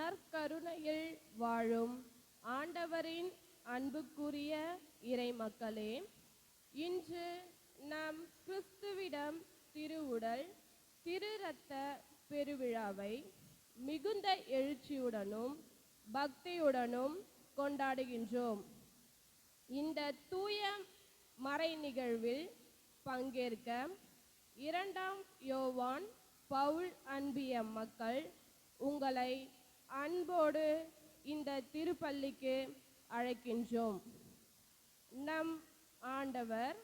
நற்கருணையில் வாழும் ஆண்டவரின் அன்புக்குரிய இறைமக்களே, இன்று நம் கிறிஸ்துவிடம் திருவுடல் திரு இரத்த பெருவிழாவை மிகுந்த எழுச்சியுடனும் பக்தியுடனும் கொண்டாடுகின்றோம். இந்த தூய மறை நிகழ்வில் பங்கேற்க 2ஆம் யோவான் பவுல் அன்பிய மக்கள் உங்களை அன்போடு இந்த திருப்பள்ளிக்கு அழைக்கின்றோம். நம் ஆண்டவர்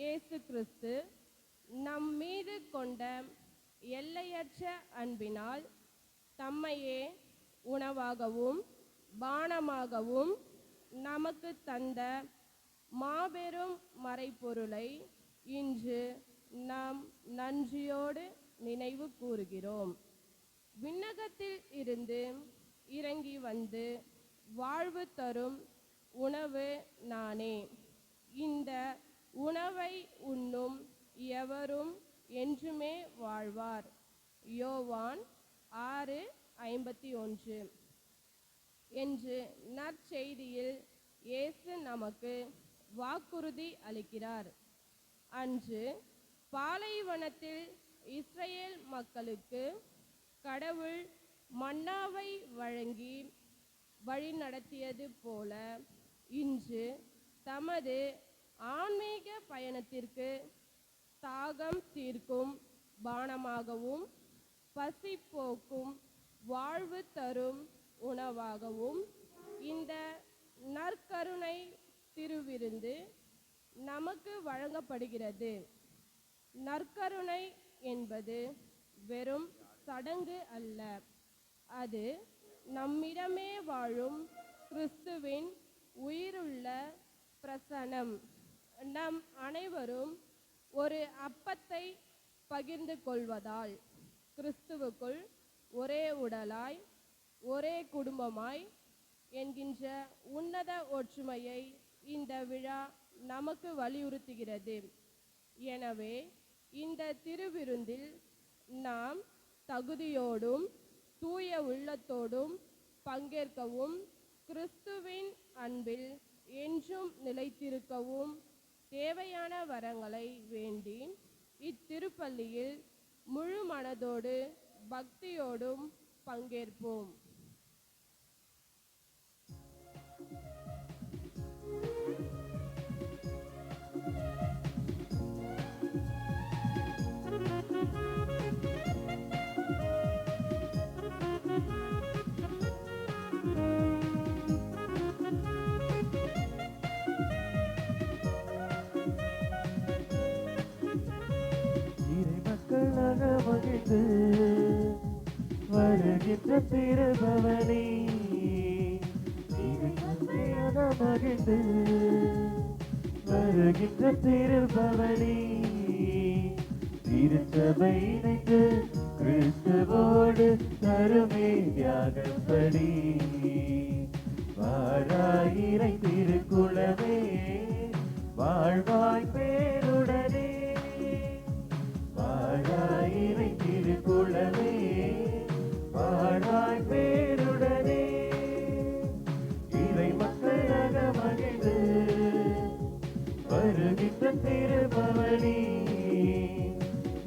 இயேசு கிறிஸ்து நம் மீது கொண்ட எல்லையற்ற அன்பினால் தம்மையே உணவாகவும் பானமாகவும் நமக்கு தந்த மாபெரும் மறைப்பொருளை இன்று நாம் நன்றியோடு நினைவு கூறுகிறோம். விண்ணகத்தில் இருந்து இறங்கி வந்து வாழ்வு தரும் உணவு நானே. இந்த உணவை உண்ணும் எவரும் என்றுமே வாழ்வார். யோவான் 6:51 என்று நற்செய்தியில் இயேசு நமக்கு வாக்குறுதி அளிக்கிறார். அன்று பாலைவனத்தில் இஸ்ரேல் மக்களுக்கு கடவுள் மன்னாவை வழங்கி வழிநடத்தியது போல இன்று தமது ஆன்மீக பயணத்திற்கு தாகம் தீர்க்கும் பானமாகவும் பசி போக்கும் வாழ்வு தரும் உணவாகவும் இந்த நற்கருணை திருவிருந்து நமக்கு வழங்கப்படுகிறது. நற்கருணை என்பது வெறும் சடங்கு அல்ல, அது நம்மிடமே வாழும் கிறிஸ்துவின் உயிருள்ள பிரசனம். நம் அனைவரும் ஒரு அப்பத்தை பகிர்ந்து கொள்வதால் கிறிஸ்துவுக்குள் ஒரே உடலாய் ஒரே குடும்பமாய் என்கின்ற உன்னத ஒற்றுமையை இந்த விழா நமக்கு வலியுறுத்துகிறது. எனவே இந்த திருவிருந்தில் நாம் தகுதியோடும் தூய உள்ளத்தோடும் பங்கேற்கவும் கிறிஸ்துவின் அன்பில் என்றும் நிலைத்திருக்கவும் தேவையான வரங்களை வேண்டி இத்திருப்பள்ளியில் முழு மனதோடு பக்தியோடும் பங்கேற்போம். மகிழ்ந்து வருகின்ற திருபவனி மகிழ்ந்து வருகின்ற திருபவனி திருச்சபை இணைந்து கிறிஸ்துவோடு தருமே தியாகப்படி வாழாயிரை திருக்குளமே வாழ்வாய் பேருடனே வாழாயிரை திருக்குளமே வாழாய் பேருடனே இறை மக்களாக மகிழ்ந்து வருகின்ற திருபவனி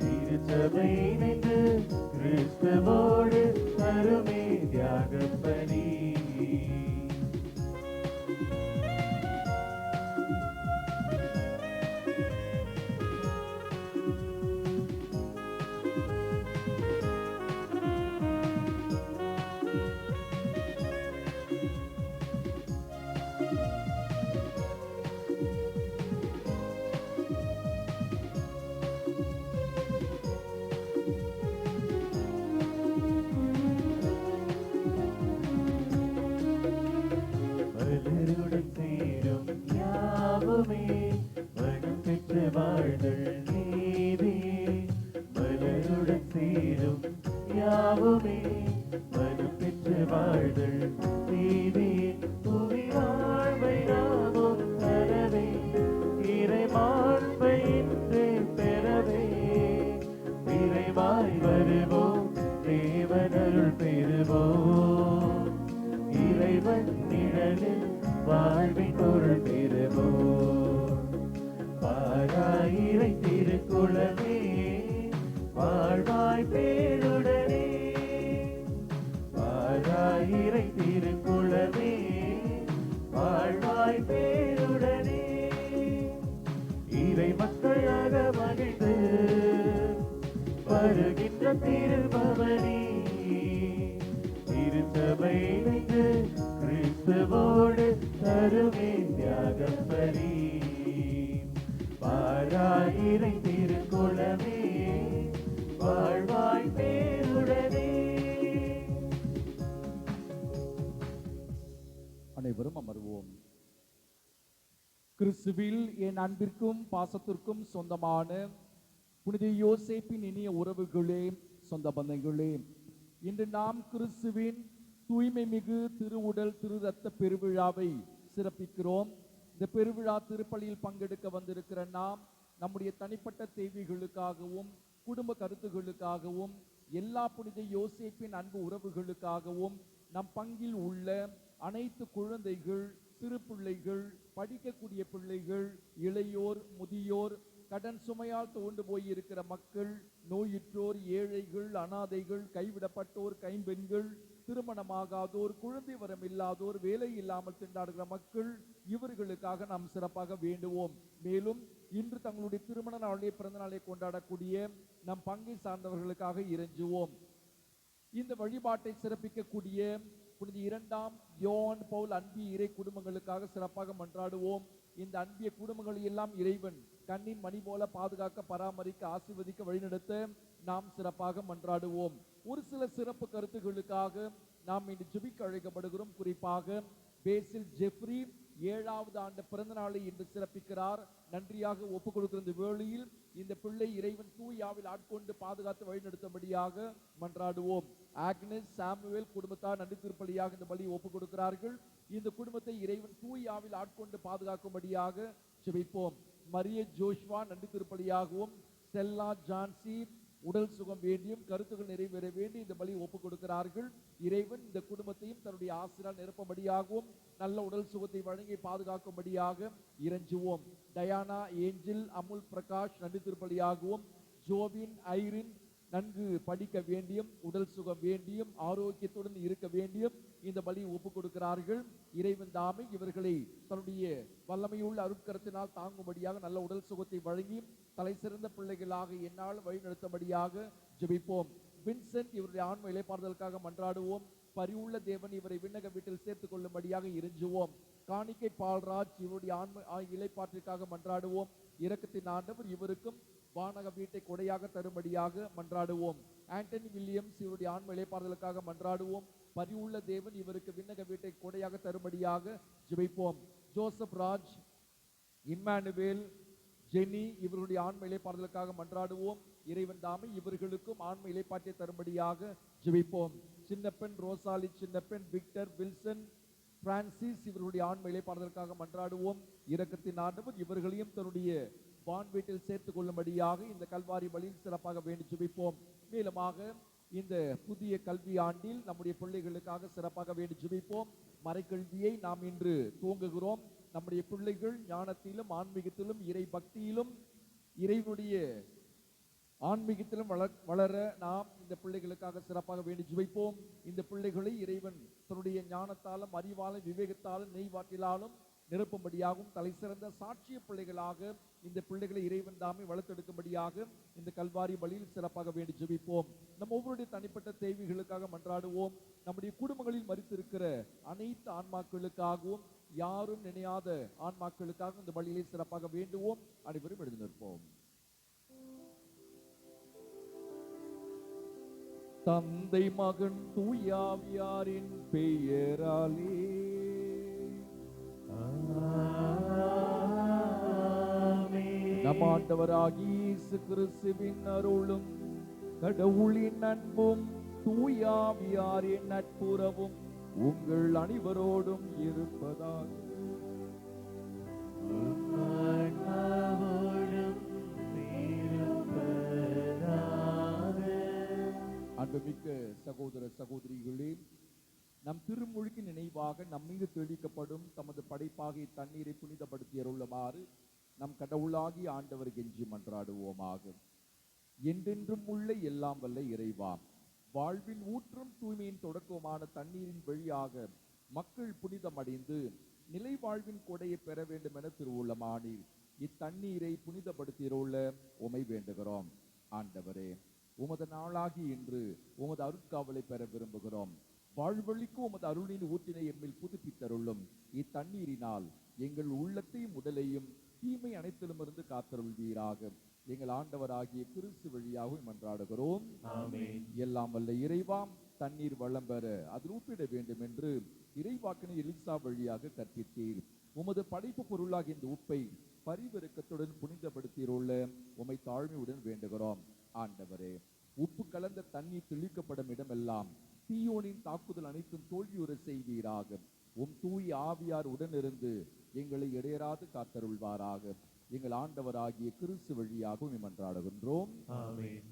திருச்சபை இணைந்து கிறிஸ்துவோடு தருமே தியாகப்படி யாவுமே மனம் பெற்று வாழ்தல் நீதி புவி வாழ்வை நாமும் தரவே இறை மாண்பை இன்று பெறவே விரைவாய் வருவோம் தேவனருள் பெறுவோம் வாழ்வின் பொருள் பெறுவோம். பாராயிரை திருக்குளமே வாழ்வாய் பேருடனே, பாராயிரை திருக்குளமே வாழ்வாய் பேருடனே, இறை மக்களாக மகிழ்ந்து வருகின்ற திருபவனி, திருச்சபை இணைந்து கிறிஸ்துவோடு தருமே தியாகம் பலி. பாராயிரை திருக்குளமே வாழ்வாய் பேருடனே. அனைவரும் அமர்வோம். கிறிஸ்துவில் என் அன்பிற்கும் பாசத்திற்கும் சொந்தமான புனித யோசேப்பின் இனிய உறவுகளே, சொந்த பந்தங்களே, இன்று நாம் கிறிஸ்துவின் தூய்மை மிகு திருவுடல் திரு ரத்த பெருவிழாவை சிறப்பிக்கிறோம். இந்த பெருவிழா திருப்பலியில் பங்கெடுக்க வந்திருக்கிற நாம் நம்முடைய தனிப்பட்ட தேவைகளுக்காகவும் குடும்ப கருத்துகளுக்காகவும் எல்லா புனித யோசேப்பின் அன்பு உறவுகளுக்காகவும் நம் பங்கில் உள்ள அனைத்து குழந்தைகள், சிறு பிள்ளைகள், படிக்கக்கூடிய பிள்ளைகள், இளையோர், முதியோர், கடன் சுமையால் தோண்டு போயிருக்கிற மக்கள், நோயுற்றோர், ஏழைகள், அனாதைகள், கைவிடப்பட்டோர், கைம்பெண்கள், திருமணமாகாதோர், குழந்தை வரம் இல்லாதோர், வேலை இல்லாமல் திண்டாடுகிற மக்கள், இவர்களுக்காக நாம் சிறப்பாக வேண்டுவோம். மேலும் இன்று தங்களுடைய திருமண நாளை, பிறந்த நாளை கொண்டாடக்கூடிய நம் பங்கை சார்ந்தவர்களுக்காக இறைஞ்சுவோம். இந்த வழிபாட்டை சிறப்பிக்கக்கூடிய புனித 2ஆம் யோவான் பவுல் அன்பிய இறை குடும்பங்களுக்காக சிறப்பாக மன்றாடுவோம். இந்த அன்பிய குடும்பங்களை எல்லாம் இறைவன் கண்ணின் மணி போல பாதுகாக்க, பராமரிக்க, ஆசீர்வதிக்க, வழிநடத்த நாம் சிறப்பாக மன்றாடுவோம். ஒரு சில சிறப்பு கருத்துகளுக்காக நாம் இன்று ஜெபிக்க அழைக்கப்படுகிறோம். குறிப்பாக பேசில் ஜெஃப்ரி 7வது ஆண்டு பிறந்த நாளை இன்று சிறப்பிக்கிறார். நன்றியாக ஒப்புக் கொடுக்கிற இந்த வேளையில் இந்த பிள்ளை இறைவன் தூயாவில் ஆட்கொண்டு பாதுகாத்து வழிநடத்தும்படியாக மன்றாடுவோம். ஆக்னஸ் சாமுவேல் குடும்பத்தார் நன்றி திருப்பலியாக இந்த பலியை ஒப்புக் கொடுக்கிறார்கள். இந்த குடும்பத்தை இறைவன் தூயாவில் ஆட்கொண்டு பாதுகாக்கும்படியாக ஜெபிப்போம். மரிய ஜோஷ்வா நன்றி திருப்பலியாகவும், ஸ்டெல்லா ஜான்சி உடல் சுகம் வேண்டியும் கருத்துக்கள் நிறைவேற வேண்டி இந்த பலி ஒப்புக் கொடுக்கிறார்கள். இறைவன் இந்த குடும்பத்தையும் தன்னுடைய ஆசிரால் நிரப்பும்படியாகவும் நல்ல உடல் சுகத்தை வழங்கி பாதுகாக்கும்படியாக இறைஞ்சுவோம். டயானா, ஏஞ்சல், அமுல் பிரகாஷ் நன்றி திருப்பலியாகவும், ஜோவின், ஐரின் நன்கு படிக்க வேண்டியும் உடல் சுகம் வேண்டியும் ஆரோக்கியத்துடன் இருக்க வேண்டியும் இந்த பலியை ஒப்புக் கொடுக்கிறார்கள். இறைவன் தாமே இவர்களை தன்னுடைய வல்லமையுள்ள அருட்கரத்தினால் தாங்கும்படியாக நல்ல உடல் சுகத்தை வழங்கி தலை சிறந்த பிள்ளைகளாக என்னால் வழிநடத்தும்படியாக ஜெபிப்போம். வின்சென்ட் இவருடைய ஆன்ம இளைப்பாறுதலுக்காக மன்றாடுவோம். பரிவுள்ள தேவன் இவரை விண்ணக வீட்டில் சேர்த்துக் கொள்ளும்படியாக இறைஞ்சுவோம். காணிக்கை பால்ராஜ் இவருடைய ஆன்ம இளைப்பாற்றிற்காக மன்றாடுவோம். இரக்கத்தின் ஆண்டவர் இவருக்கும் வானக வீட்டை கொடையாக தரும்படியாக மன்றாடுவோம். ஆண்டனி வில்லியம்ஸ் இவருடைய ஆன்ம இளைப்பாறுதலுக்காக மன்றாடுவோம். பரிவுள்ள தேவன் இவருக்கு விண்ணக வீட்டை கொடையாக தரும்படியாக ஜெபிப்போம். ஜோசப் ராஜ், இம்மானுவேல், ஜெனி இவருடைய ஆன்ம இளைப்பாறுதலுக்காக மன்றாடுவோம். இறைவன் தாமே இவர்களுக்கும் ஆன்ம இளைப்பாற்றை தரும்படியாக ஜெபிப்போம். சின்னப்பெண் ரோசாலி, சின்னப்பெண் விக்டர், வில்சன், பிரான்சிஸ் இவருடைய ஆன்ம இளைப்பாறுதலுக்காக மன்றாடுவோம். இரக்கத்தின் ஆண்டவர் இவர்களையும் தன்னுடைய வான் வீட்டில் சேர்த்துக் கொள்ளும்படியாக இந்த கல்வாரி பலியில் சிறப்பாக வேண்டி ஜெபிப்போம். மேலுமாக இந்த புதிய கல்வி ஆண்டில் நம்முடைய பிள்ளைகளுக்காக சிறப்பாக வேண்டி ஜெபிப்போம். மறைக்கல்வியை நாம் இன்று துவங்குகிறோம். நம்முடைய பிள்ளைகள் ஞானத்திலும் ஆன்மீகத்திலும் இறை பக்தியிலும் இறைவனுடைய ஆன்மீகத்திலும் வளர நாம் இந்த பிள்ளைகளுக்காக சிறப்பாக வேண்டி ஜெபிப்போம். இந்த பிள்ளைகளை இறைவன் தன்னுடைய ஞானத்தாலும் அறிவாலும் விவேகத்தாலும் நெய்வாட்டிலாலும் நிரப்பும்படியாகவும் தலை சிறந்த சாட்சிய பிள்ளைகளாக இந்த பிள்ளைகளை இறைவன் தாமே வளர்த்தெடுக்கும்படியாக இந்த கல்வாரி பலியில் சிறப்பாக வேண்டி ஜெபிப்போம். நம் ஒவ்வொருடைய தனிப்பட்ட தேவைகளுக்காக மன்றாடுவோம். நம்முடைய குடும்பங்களில் மரித்திருக்கிற அனைத்து ஆன்மாக்களுக்காகவும் யாரும் நினையாத ஆன்மாக்களுக்காக இந்த பலியிலே சிறப்பாக வேண்டுவோம். அனைவரும் எழுந்து நிற்போம். தந்தை, மகன், தூயாவியாரின் பெயராலே நம் ஆண்டவராகிய இயேசு கிறிஸ்துவின் அருளும் கடவுளின் அன்பும் தூயாவியாரின் நட்புறவும் உங்கள் அனைவரோடும் இருப்பதாக. அன்புமிக்க சகோதர சகோதரிகளே, நம் திருமொழிக்கு நினைவாக நம் மீது தெளிக்கப்படும் தமது படைப்பாகிய தண்ணீரை புனிதப்படுத்தி அருளுமாறு நம் கடவுளாகிய ஆண்டவர் கெஞ்சி மன்றாடுவோமாக. என்றென்றும் உள்ள எல்லாம் வல்ல இறைவா, வாழ்வின் ஊற்றும் தூய்மையின் தொடக்கமான தண்ணீரின் வழியாக மக்கள் புனிதமடைந்து நிலை வாழ்வின் கொடையை பெற வேண்டும் என திருவுள்ளமானீர். இத்தண்ணீரை புனிதப்படுத்தியுள்ள உமை வேண்டுகிறோம். ஆண்டவரே, உமது நாளாகி இன்று உமது அருட்காவலை பெற விரும்புகிறோம். வாழ்வழிக்கு உமது அருளின் ஊற்றினை எம்மில் புதுப்பித்தருளும். இத்தண்ணீரினால் எங்கள் உள்ளத்தையும் உடலையும் தீமை அனைத்திலுமிருந்து காத்தருள்வீராக. எங்கள் ஆண்டவராகிய கிறிஸ்து வழியாக மன்றாடுகிறோம். ஆமென். எல்லாம் வல்ல இறைவா, தண்ணீர் வளம் பெற அதில் ஊற்றிட வேண்டும் என்று இறைவாக்கினை எலிசா வழியாக கற்பித்தீர். உமது படைப்பு பொருளாக இந்த உப்பை பரிவிறக்கத்துடன் புனிதப்படுத்தியுள்ள உமை தாழ்மையுடன் வேண்டுகிறோம். ஆண்டவரே, உப்பு கலந்த தண்ணீர் தெளிக்கப்படும் இடமெல்லாம் தீயோனின் தாக்குதல் அனைத்தும் தோல்வியுற செய்வீராக. உம் தூய் ஆவியார் உடனிருந்து எங்களை இடையராது காத்தருள்வாராக. எங்கள் ஆண்டவராகிய கிறிஸ்து வழியாக மன்றாடுகின்றோம். ஆமென்.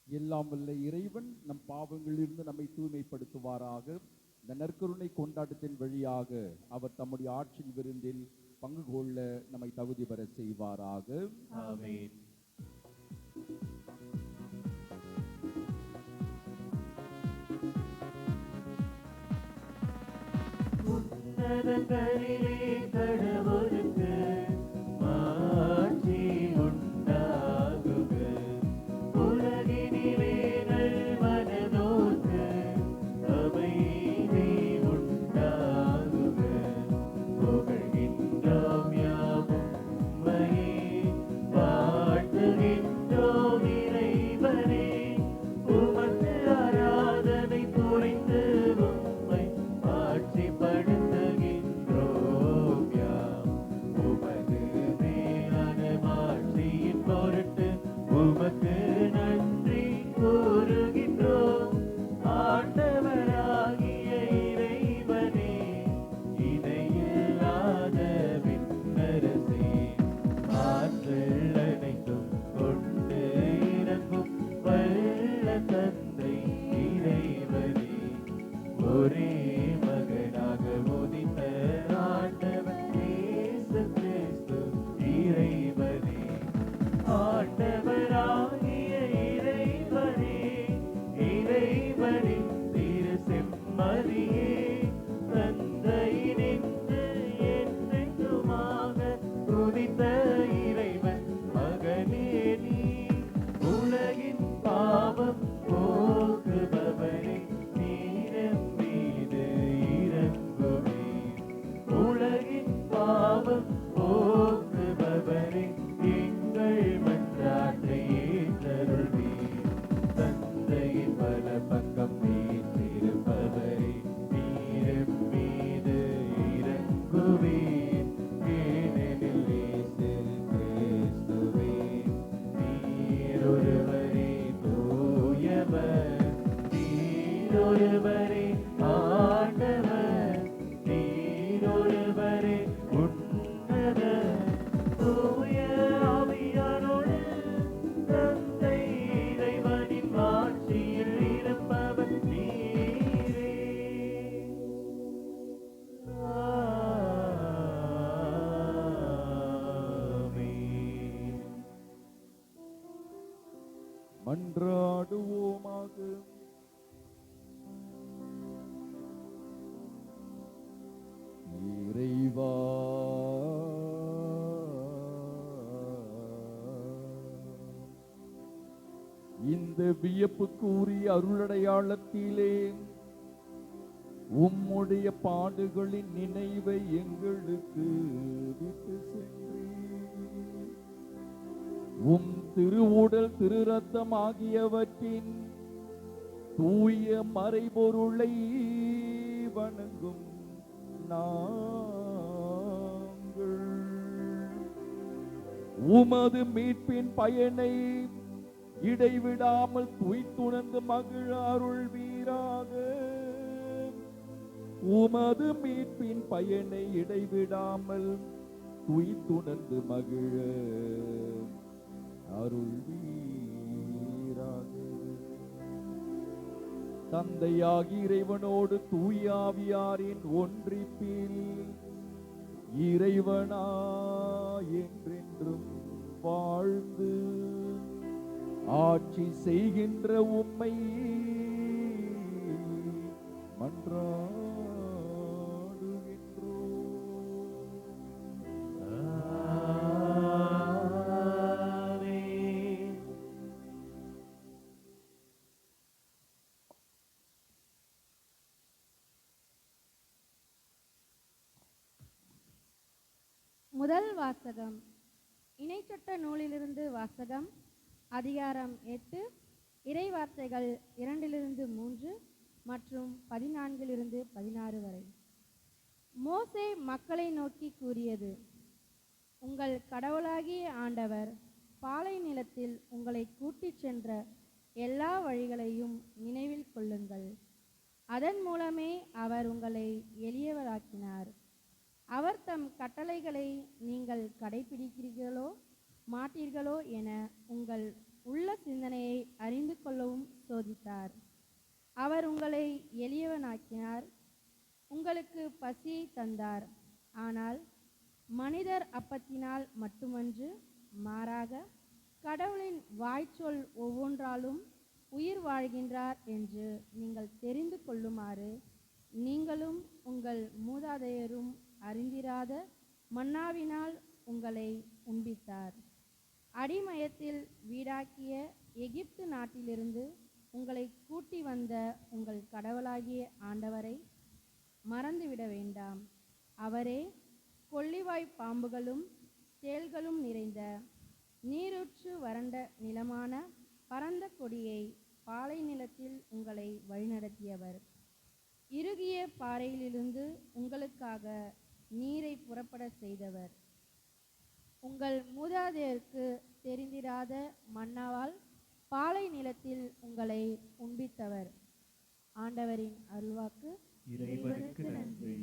எல்லாம் வல்ல இறைவன் நம் பாவங்களிலிருந்து நம்மை தூய்மைப்படுத்துவாராக. இந்த நற்கருணை கொண்டாட்டத்தின் வழியாக அவர் தம்முடைய ஆட்சியின் விருந்தில் பங்கு கொள்ள நம்மை தகுதி பெற செய்வாராக. ஆமென். உன்னதங்களிலே கடவுளுக்கு மாட்சி உண்டாகுக. உலகினிலே நல்மனதோர்க்கு அமைதி உண்டாகுக. புகழ்கின்றோம் யாவும் உம்மையே, வாழ்த்துகின்றோம் இறைவனே. உமக்கு ஆராதனை புரிந்து உம்மை ஆட்சிப்படுத்துகின்றோம் யாம். உமது மேலான மாட்சியின் பொருட்டு உமக்கு நன்றி கூறுகின்றோம். ஆண்டவராகிய இறைவனே, இணையில்லாத விண்ணரசே, ஆற்றல் அனைத்தும் கொண்டு இறங்கும் வல்ல தந்தை இறைவனே, ஒரே மகனாய் இறைவனின் திரு செம்மறியே தந்தை நின்று என்றென்றுமாக துதித்த இறைவன் மகனே நீ உலகின் பாவம் போக்குபவரே நீரம் மீது இறங்குமே உலகின் பாவம் போக்குபவரே எங்கள் மன்றாட்டை ஏற்றருள்வே தந்தையின் வல பக்கம் வீற்றிருப்பவரே நீரம் மீது இறங்குவே ஏனெனில் இயேசு கிறிஸ்துவே நீரொருவரே தூயவர் நீரொருவரே ஆண்டவர் நீரொருவரே உன்னதர் தூய ஆவியாரோடு தந்தை இறைவனின் ஆட்சியில் இருப்பவர் நீரே ஆமென். மன்றாடுவோமாக. இறைவா, இந்த வியப்புக்குரிய அருளடையாளத்திலே உம்முடைய பாடுகளின் நினைவை எங்களுக்கு விட்டு சென்றீர். உம் திருவுடல் திரு ரத்தம் ஆகியவற்றின் தூய மறைபொருளை வணங்கும் நாங்கள் உமது மீட்பின் பயனை இடைவிடாமல் துய்த்துணர்ந்து மகிழ அருள்வீராக. உமது மீட்பின் பயனை இடைவிடாமல் துய்த்துணர்ந்து மகிழ அருள்வீராக. தந்தையாகி இறைவனோடு தூயாவியாரின் ஒன்றிப்பில் இறைவனா என்றென்றும் வாழ்ந்து ஆட்சி செய்கின்ற உம்மை மன்றாடுகின்றோம். ஆமென். முதல் வாசகம். இணைச்சட்ட நூலிலிருந்து வாசகம். அதிகாரம் 8, இறைவார்த்தைகள் 2-3 மற்றும் 14-16 வரை. மோசே மக்களை நோக்கி கூறியது: உங்கள் கடவுளாகிய ஆண்டவர் பாலை நிலத்தில் உங்களை கூட்டிச் சென்ற எல்லா வழிகளையும் நினைவில் கொள்ளுங்கள். அதன் மூலமே அவர் உங்களை எளியவராக்கினார். அவர் தம் கட்டளைகளை நீங்கள் கடைபிடிக்கிறீர்களோ மாட்டீர்களோ என உங்கள் உள்ள சிந்தனையை அறிந்து கொள்ளவும் சோதித்தார். அவர் உங்களை எளியவனாக்கினார், உங்களுக்கு பசியை தந்தார். ஆனால் மனிதர் அப்பத்தினால் மட்டுமன்று, மாறாக கடவுளின் வாய்ச்சொல் ஒவ்வொன்றாலும் உயிர் வாழ்கின்றார் என்று நீங்கள் தெரிந்து கொள்ளுமாறு நீங்களும் உங்கள் மூதாதையரும் அறிந்திராத மன்னாவினால் உங்களை உண்பித்தார். அடிமயத்தில் வீடாக்கிய எகிப்து நாட்டிலிருந்து உங்களை கூட்டி வந்த உங்கள் கடவுளாகிய ஆண்டவரை மறந்துவிட வேண்டாம். அவரே கொள்ளிவாய் பாம்புகளும் தேள்களும் நிறைந்த நீரூற்று வறண்ட நிலமான பரந்த கொடியை பாலை நிலத்தில் உங்களை வழிநடத்தியவர். இறுகிய பாறையிலிருந்து உங்களுக்காக நீரை புறப்பட செய்தவர். உங்கள் மூதாதையருக்கு தெரிந்திராத மன்னாவால் பாலை நிலத்தில் உங்களை உண்பித்தவர். ஆண்டவரின் அருள்வாக்கு. இறைவனுக்கு நன்றி.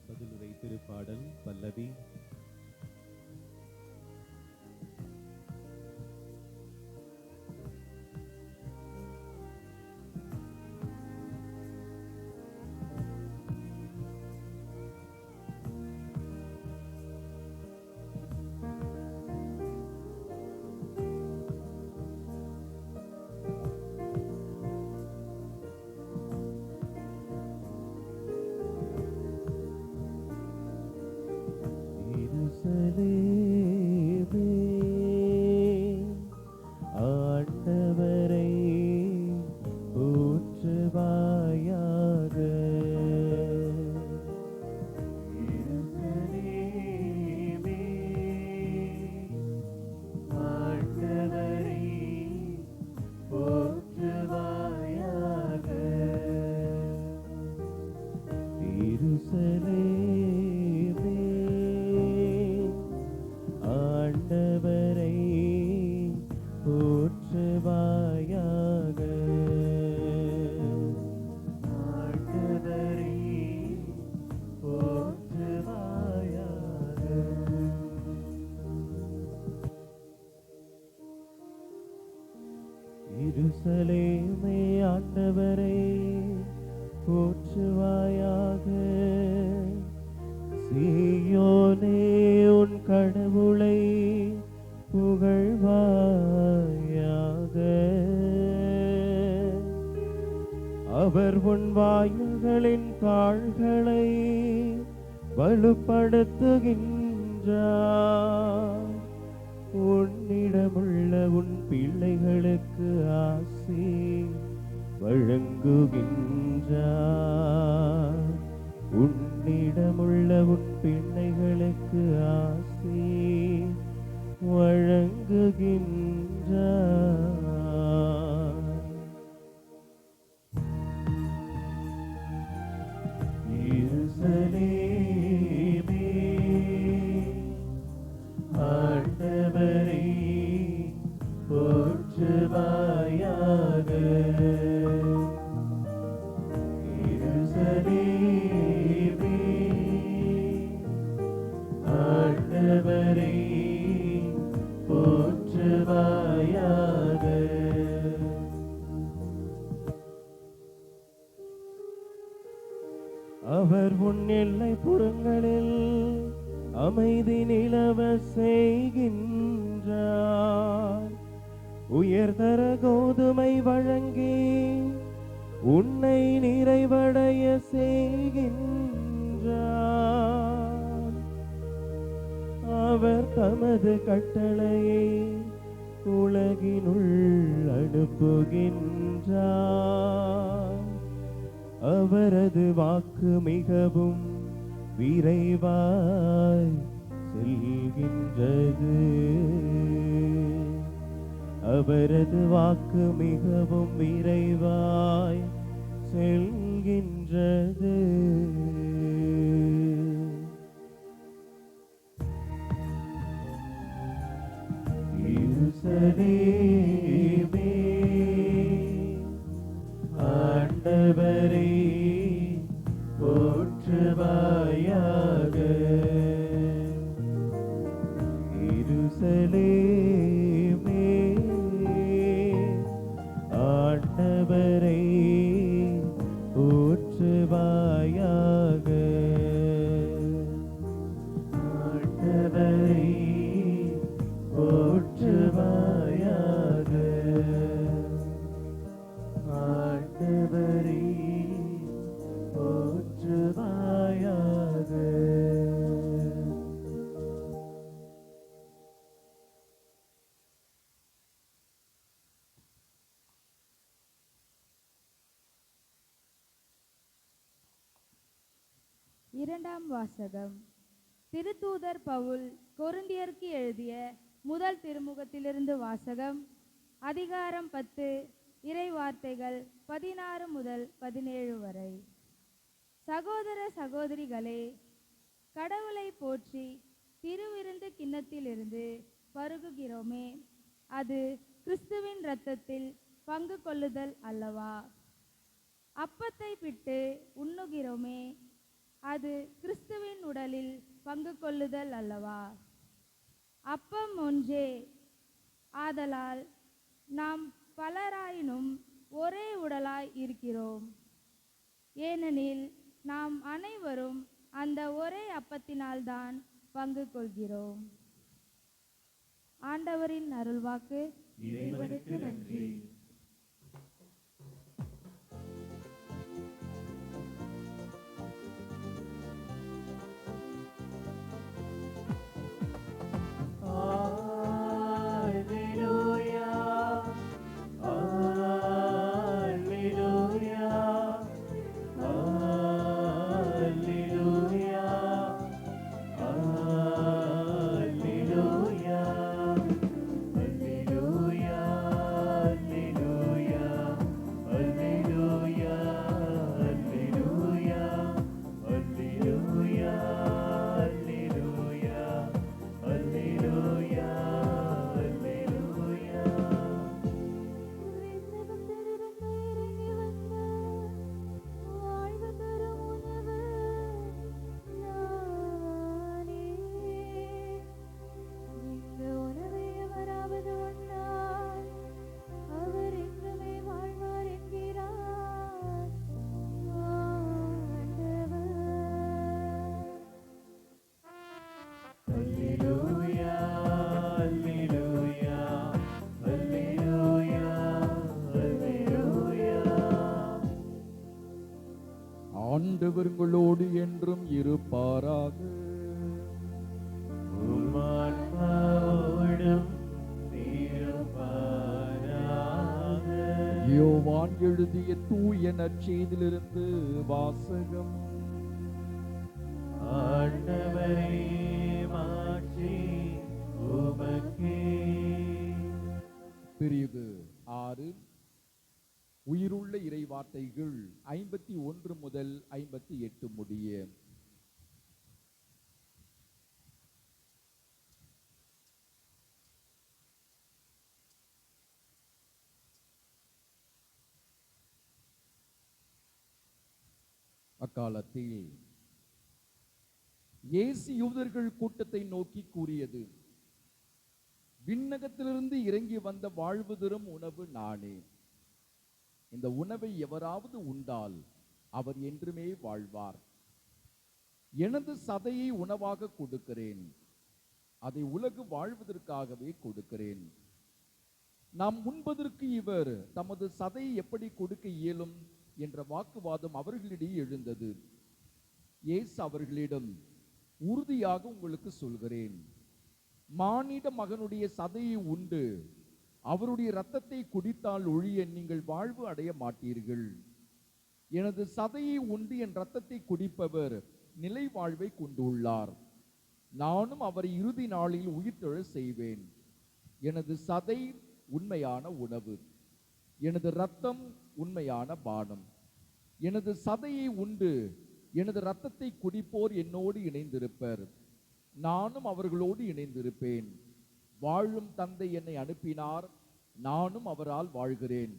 பதிலுரை திருப்பாடல் பல்லவி. எருசலேமே ஆண்டவரை போற்றுவாயாக. சீயோனே உன் கடவுளை புகழ்வாயாக. அவர் உன் வாயில்களின் தாள்களை வலுப்படுத்துகின்றார். உன்னிடமுள்ள உன் பிள்ளைகளுக்கு ஆசி வழங்குகின்றார். உன்னிடமுள்ள உன் பிள்ளைகளுக்கு ஆசி வழங்குகின்றார். எருசலேமே ஆண்டவரை போற்றுவாயாக. எருசலேமே ஆண்டவரை போற்றுவாயாக. அவர் உன் எல்லை புறங்களில் அமைதி நிலவ செய்கின்றார். உயர்தர கோதுமை வழங்கி உன்னை நிறைவடைய செய்கின்றார். அவர் தமது கட்டளையை உலகினுள் அனுப்புகின்றார். அவரது வாக்கு மிகவும் விரைவாய் செல்கின்றது. அவரது வாக்கு மிகவும் விரைவாய் செல்கின்றது. எருசலேமே ஆண்டவரை போற்றுவாயாக. எருசலேமே ஆண்டவரை போற்றுவாயாக. ஆண்டவரை போற்றுவாயாக. ஆண்டவரை போற்றுவாயாக. இரண்டாம் வாசகம். திருத்தூதர் பவுல் கொரிந்தியருக்கு எழுதிய முதல் திருமுகத்திலிருந்து வாசகம். அதிகாரம் 10, இறை வார்த்தைகள் 16 முதல் 17 வரை. சகோதர சகோதரிகளே, கடவுளை போற்றி திருவிருந்து கிண்ணத்திலிருந்து பருகுகிறோமே, அது கிறிஸ்துவின் இரத்தத்தில் பங்கு கொள்ளுதல் அல்லவா? அப்பத்தை பிட்டு உண்ணுகிறோமே, அது கிறிஸ்துவின் உடலில் பங்கு கொள்ளுதல் அல்லவா? அப்பம் ஒன்றே, ஆதலால் நாம் பலராயினும் ஒரே உடலாய் இருக்கிறோம். ஏனெனில் நாம் அனைவரும் அந்த ஒரே அப்பத்தினால்தான் பங்கு கொள்கிறோம். ஆண்டவரின் அருள்வாக்கு. இறைவனுக்கு நன்றி. Alleluia, alleluia, alleluia. ஆண்டவர் உங்களோடு என்றும் இருப்பாராக. உம்மான்மாவோடும் இருப்பாராக. யோவான் எழுதிய தூய நற்செய்தியிலிருந்து வாசகம். ஆண்டவரே மாட்சி உமக்கே. பிரிவு 6. உயிருள்ள இறைவார்த்தைகள் 51 முதல் 58 முடிய. அக்காலத்தில் இயேசு யூதர்கள் கூட்டத்தை நோக்கி கூறியது, விண்ணகத்திலிருந்து இறங்கி வந்த வாழ்வு தரும் உணவு நானே. இந்த உணவை எவராவது உண்டால் அவர் என்றுமே வாழ்வார். எனது சதையை உணவாக கொடுக்கிறேன், அதை உலகு வாழ்வதற்காகவே கொடுக்கிறேன். நாம் உண்பதற்கு இவர் தமது சதையை எப்படி கொடுக்க இயலும் என்ற வாக்குவாதம் அவர்களிடையே எழுந்தது. இயேசு அவர்களிடம், உறுதியாக உங்களுக்கு சொல்கிறேன், மானிட மகனுடைய சதையை உண்டு அவருடைய இரத்தத்தை குடித்தால் ஒழிய நீங்கள் வாழ்வு அடைய மாட்டீர்கள். எனது சதையை உண்டு என் இரத்தத்தை குடிப்பவர் நிலை வாழ்வை கொண்டுள்ளார். நானும் அவரை இறுதி நாளில் உயிர்த்தெழச் செய்வேன். எனது சதை உண்மையான உணவு, எனது இரத்தம் உண்மையான பானம். எனது சதையை உண்டு எனது இரத்தத்தை குடிப்போர் என்னோடு இணைந்திருப்பர், நானும் அவர்களோடு இணைந்திருப்பேன். வாழும் தந்தை என்னை அனுப்பினார், நானும் அவரால் வாழ்கிறேன்.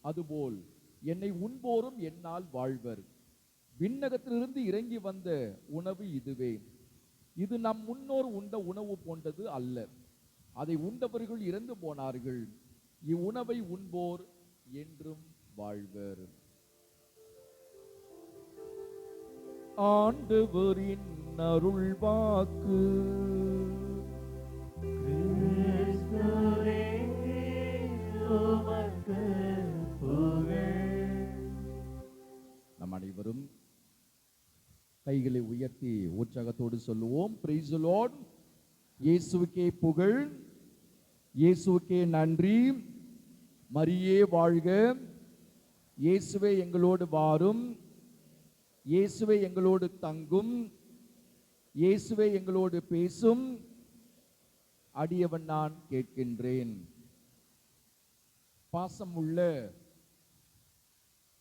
அதுபோல் என்னை உண்போரும் என்னால் வாழ்வர். விண்ணகத்திலிருந்து இறங்கி வந்த உணவு இதுவே. இது நம் முன்னோர் உண்ட உணவு போன்றது அல்ல. அதை உண்டவர்கள் இறந்து போனார்கள். இவ்வுணவை உண்போர் என்றும் வாழ்வர். ஆண்டவரின் அருள் வாக்கு. கிறிஸ்துவே உமக்கு புகழ். நம் அனைவரும் கைகளை உயர்த்தி உற்சாகத்தோடு சொல்லுவோம். Praise the Lord. இயேசுவுக்கே புகழ், இயேசுவுக்கே நன்றி. மரியே வாழ்க. இயேசுவே எங்களோடு வாரும், இயேசுவே எங்களோடு தங்கும், இயேசுவே எங்களோடு பேசும். அடியவன் நான் கேட்கின்றேன். பாசமுள்ள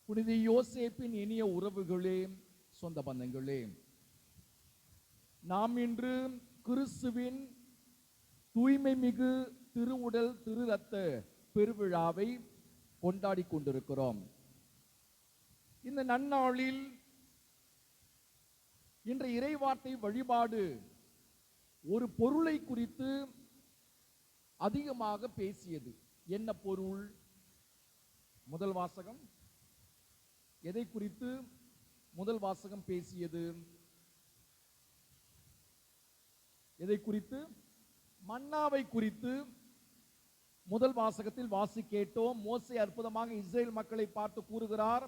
புனித யோசேப்பின் இனிய உறவுகளே, சொந்த பந்தங்களே, நாம் இன்று கிறிஸ்துவின் தூய்மை மிகு திருவுடல் திரு இரத்த பெருவிழாவை கொண்டாடி கொண்டிருக்கிறோம். இந்த நன்னாளில் இன்றைய இறைவார்த்தை வழிபாடு ஒரு பொருளை குறித்து அதிகமாக பேசியது. என்ன பொருள்? முதல் வாசகம் எதை குறித்து முதல் வாசகம் பேசியது? எதை குறித்து? மன்னாவை குறித்து முதல் வாசகத்தில் வாசி கேட்டோம். மோசே அற்புதமாக இஸ்ரேல் மக்களை பார்த்து கூறுகிறார்,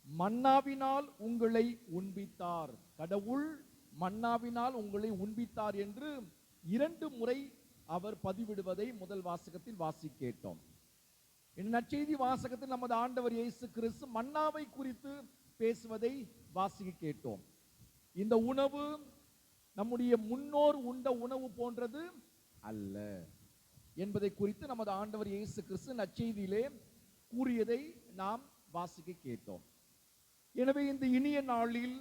மன்னாவினால் உங்களை உண்பித்தார். கடவுள் மன்னாவினால் உங்களை உண்பித்தார் என்று 2 முறை அவர் பதிவிடுவதை முதல் வாசகத்தில் வாசி கேட்டோம். இந்த நற்செய்தி வாசகத்தில் நமது ஆண்டவர் இயேசு கிறிஸ்து மன்னாவை குறித்து பேசுவதை வாசிக்க கேட்டோம். இந்த உணவு நம்முடைய முன்னோர் உண்ட உணவு போன்றது அல்ல என்பதை குறித்து நமது ஆண்டவர் இயேசு கிறிஸ்து நற்செய்தியிலே கூறியதை நாம் வாசிக்க கேட்டோம். எனவே இந்த இனிய நாளில்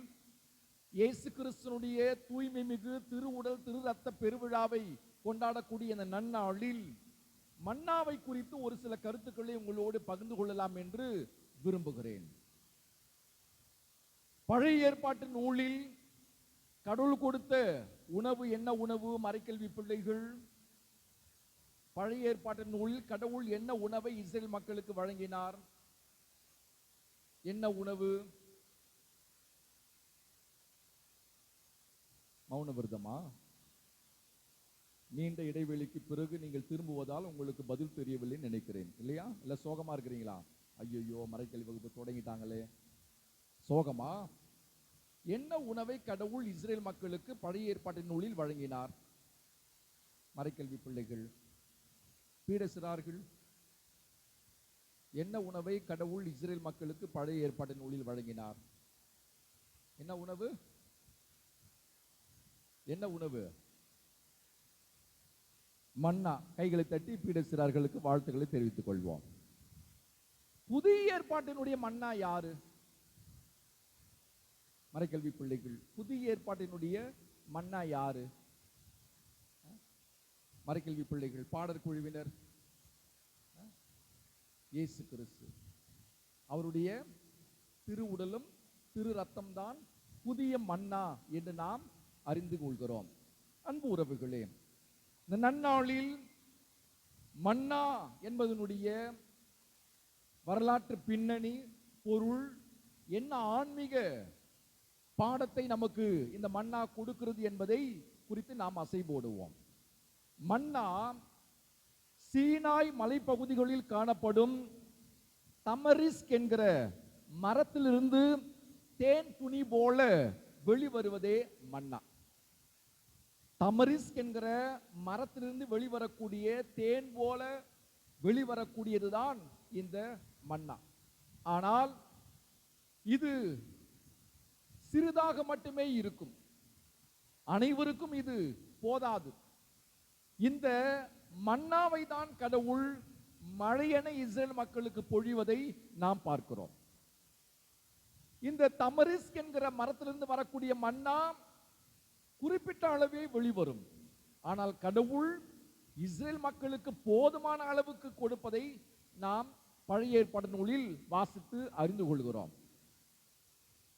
இயேசு கிறிஸ்துனுடைய தூய்மை மிகு திருவுடல் திரு இரத்த பெருவிழாவை கொண்டாடக்கூடிய இந்த நன்னாளில் மன்னாவை குறித்து ஒரு சில கருத்துக்களை உங்களோடு பகிர்ந்து கொள்ளலாம் என்று விரும்புகிறேன். பழைய ஏற்பாட்டு நூலில் கடவுள் கொடுத்த உணவு என்ன உணவு? மறைக்கல்வி பிள்ளைகள், பழைய ஏற்பாட்டு நூலில் கடவுள் என்ன உணவை இஸ்ரேல் மக்களுக்கு வழங்கினார்? என்ன உணவு? மௌன விரதமா? நீண்ட இடைவெளிக்கு பிறகு நீங்கள் திரும்புவதால் உங்களுக்கு பதில் தெரியவில்லை நினைக்கிறேன், இல்லையா? இல்ல சோகமா இருக்கிறீங்களா? ஐயோ, மறைக்கல்வி வகுப்பு தொடங்கிட்டாங்களே, சோகமா? என்ன உணவை கடவுள் இஸ்ரேல் மக்களுக்கு பழைய ஏற்பாட்டின் நூலில் வழங்கினார்? மறைக்கல்வி பிள்ளைகள், பீடசிறார்கள், என்ன உணவை கடவுள் இஸ்ரேல் மக்களுக்கு பழைய ஏற்பாட்டின் நூலில் வழங்கினார்? என்ன உணவு? என்ன உணவு? மன்னா. கைகளை தட்டி பீடசிறார்களுக்கு வாழ்த்துக்களை தெரிவித்துக் கொள்வோம். புதிய ஏற்பாட்டினுடைய மன்னா யாரு? மறைக்கல்வி பிள்ளைகள், புதிய ஏற்பாட்டினுடைய மன்னா யாரு? மறைக்கல்வி பிள்ளைகள், பாடற் குழுவினர், இயேசு கிறிஸ்து. அவருடைய திரு உடலும் திரு ரத்தம் தான் புதிய மன்னா என்று நாம் அறிந்து கொள்கிறோம். அன்பு உறவுகளே, இந்த நன்னாளில் மன்னா என்பதனுடைய வரலாற்று பின்னணி, பொருள் என்ன, ஆன்மீக பாடத்தை நமக்கு இந்த மன்னா கொடுக்கிறது என்பதை குறித்து நாம் அசை போடுவோம். மன்னா சீனாய் மலைப்பகுதிகளில் காணப்படும் தமரிஸ்க் என்கிற மரத்திலிருந்து தேன் துணி போல வெளிவருவதே மன்னா. தமரிஸ்க் என்கிற மரத்திலிருந்து வெளிவரக்கூடிய தேன் போல வெளிவரக்கூடியதுதான் இந்த மன்னா. ஆனால் இது சிறிதாக மட்டுமே இருக்கும், அனைவருக்கும் இது போதாது. இந்த மன்னாவை தான் கடவுள் மழையென இஸ்ரேல் மக்களுக்கு பொழிவதை நாம் பார்க்கிறோம். இந்த தமரிஸ்க் என்கிற மரத்திலிருந்து வரக்கூடிய மன்னா குறிப்பிட்ட அளவே வெளிவரும். ஆனால் கடவுள் இஸ்ரேல் மக்களுக்கு போதுமான அளவுக்கு கொடுப்பதை நாம் பழைய ஏற்பாடு நூலில் வாசித்து அறிந்து கொள்கிறோம்.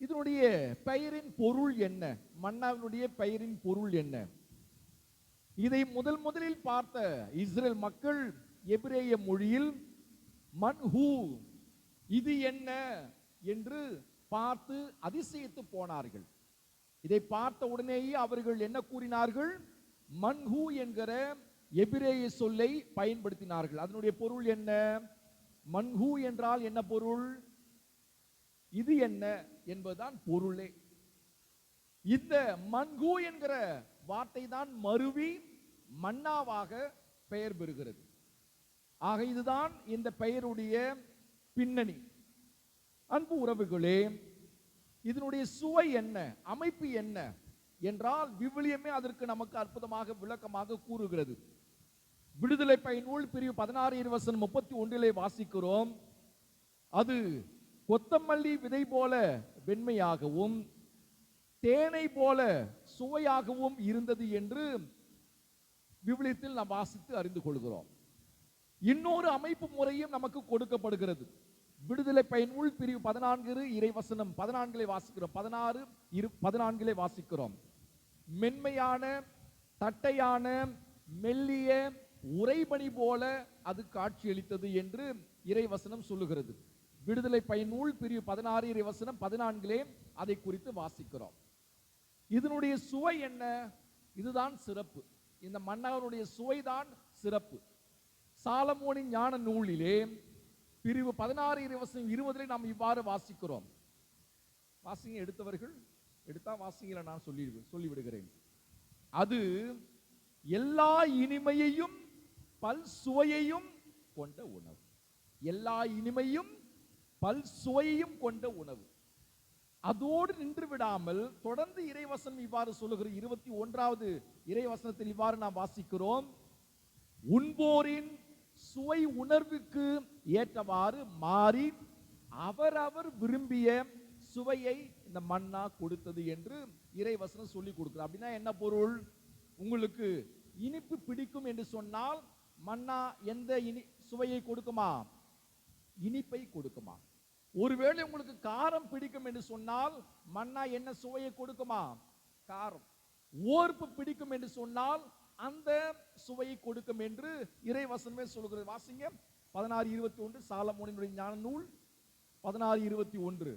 இதனுடைய பெயரின் பொருள் என்ன? மன்னாவினுடைய பெயரின் பொருள் என்ன? இதை முதலில் பார்த்த இஸ்ரேல் மக்கள் எபிரேய மொழியில் மன்ஹூ, இது என்ன என்று பார்த்து அதிசயித்து போனார்கள். இதை பார்த்த உடனேயே அவர்கள் என்ன கூறினார்கள்? மன்ஹூ என்கிற எபிரேய சொல்லை பயன்படுத்தினார்கள். அதனுடைய பொருள் என்ன? மன்ஹூ என்றால் என்ன பொருள்? இது என்ன என்பதுதான் பொருளே. இந்த மன்ஹூ என்கிற வார்த்தை தான் மருவி மன்னாவாக பெயர் பெறுகிறது. ஆக இதுதான் இந்த பெயருடைய பின்னணி. அன்பு உறவுகளே, இதனுடைய சுவை என்ன, அமைப்பு என்ன என்றால் விவிலியமே அதற்கு நமக்கு அற்புதமாக விளக்கமாக கூறுகிறது. விடுதலை பயனூல் பிரிவு 16:31 வாசிக்கிறோம். அது கொத்தமல்லி விதை போல வெண்மையாகவும் தேனை போல சுவையாகவும் இருந்தது என்று விவிலியத்தில் நாம் வாசித்து அறிந்து கொள்கிறோம். இன்னொரு அமைப்பு முறையும் நமக்கு கொடுக்கப்படுகிறது. விடுதலை பயனூல் பிரிவு 14 இறைவசனம் 14 வாசிக்கிறோம். 16:14 வாசிக்கிறோம். மென்மையான தட்டையான மெல்லிய உறைபனி போல அது காட்சியளித்தது என்று இறைவசனம் சொல்லுகிறது. விடுதலை பயனூல் பிரிவு 16 இறைவசனம் 14 அதை குறித்து வாசிக்கிறோம். இதனுடைய சுவை என்ன? இதுதான் சிறப்பு. இந்த மன்னாருடைய சுவைதான் சிறப்பு. சாலமோனின் ஞான நூலிலே பிரிவு 16 இறைவசனம் 20 நாம் இவ்வாறு வாசிக்கிறோம். வாசிங்க, எடுத்தவர்கள் எடுத்தா வாசிங்கள, நான் சொல்லிவிடுகிறேன். அது எல்லா இனிமையையும் பல் சுவையையும் கொண்ட உணவு. எல்லா இனிமையும் பல் சுவையையும் கொண்ட உணவு. அதோடு நின்று விடாமல் தொடர்ந்து இறைவசனம் இவ்வாறு சொல்லுகிற 21வது இறைவசனத்தில் இவ்வாறு நாம் வாசிக்கிறோம். உண்போரின் சுவை உணர்வுக்கு ஏற்றவாறு மாறி அவரவர் விரும்பிய சுவையை இந்த மன்னா கொடுத்தது என்று இறைவசனம் சொல்லி கொடுக்கிறார். அப்படின்னா என்ன பொருள்? உங்களுக்கு இனிப்பு பிடிக்கும் என்று சொன்னால் மன்னா எந்த சுவையை கொடுக்குமா? இனிப்பை கொடுக்குமா? ஒருவேளை உங்களுக்கு காரம் பிடிக்கும் என்று சொன்னால் மன்னா என்ன சுவையை கொடுக்குமா? காரம். ஓர்ப்பு பிடிக்கும் என்று சொன்னால் அந்த சுவையை கொடுக்கும் என்று இறைவசனமே சொல்கிறது. வாசிங்க 16:21 சாலமோனினுடைய ஞான நூல் 16:21.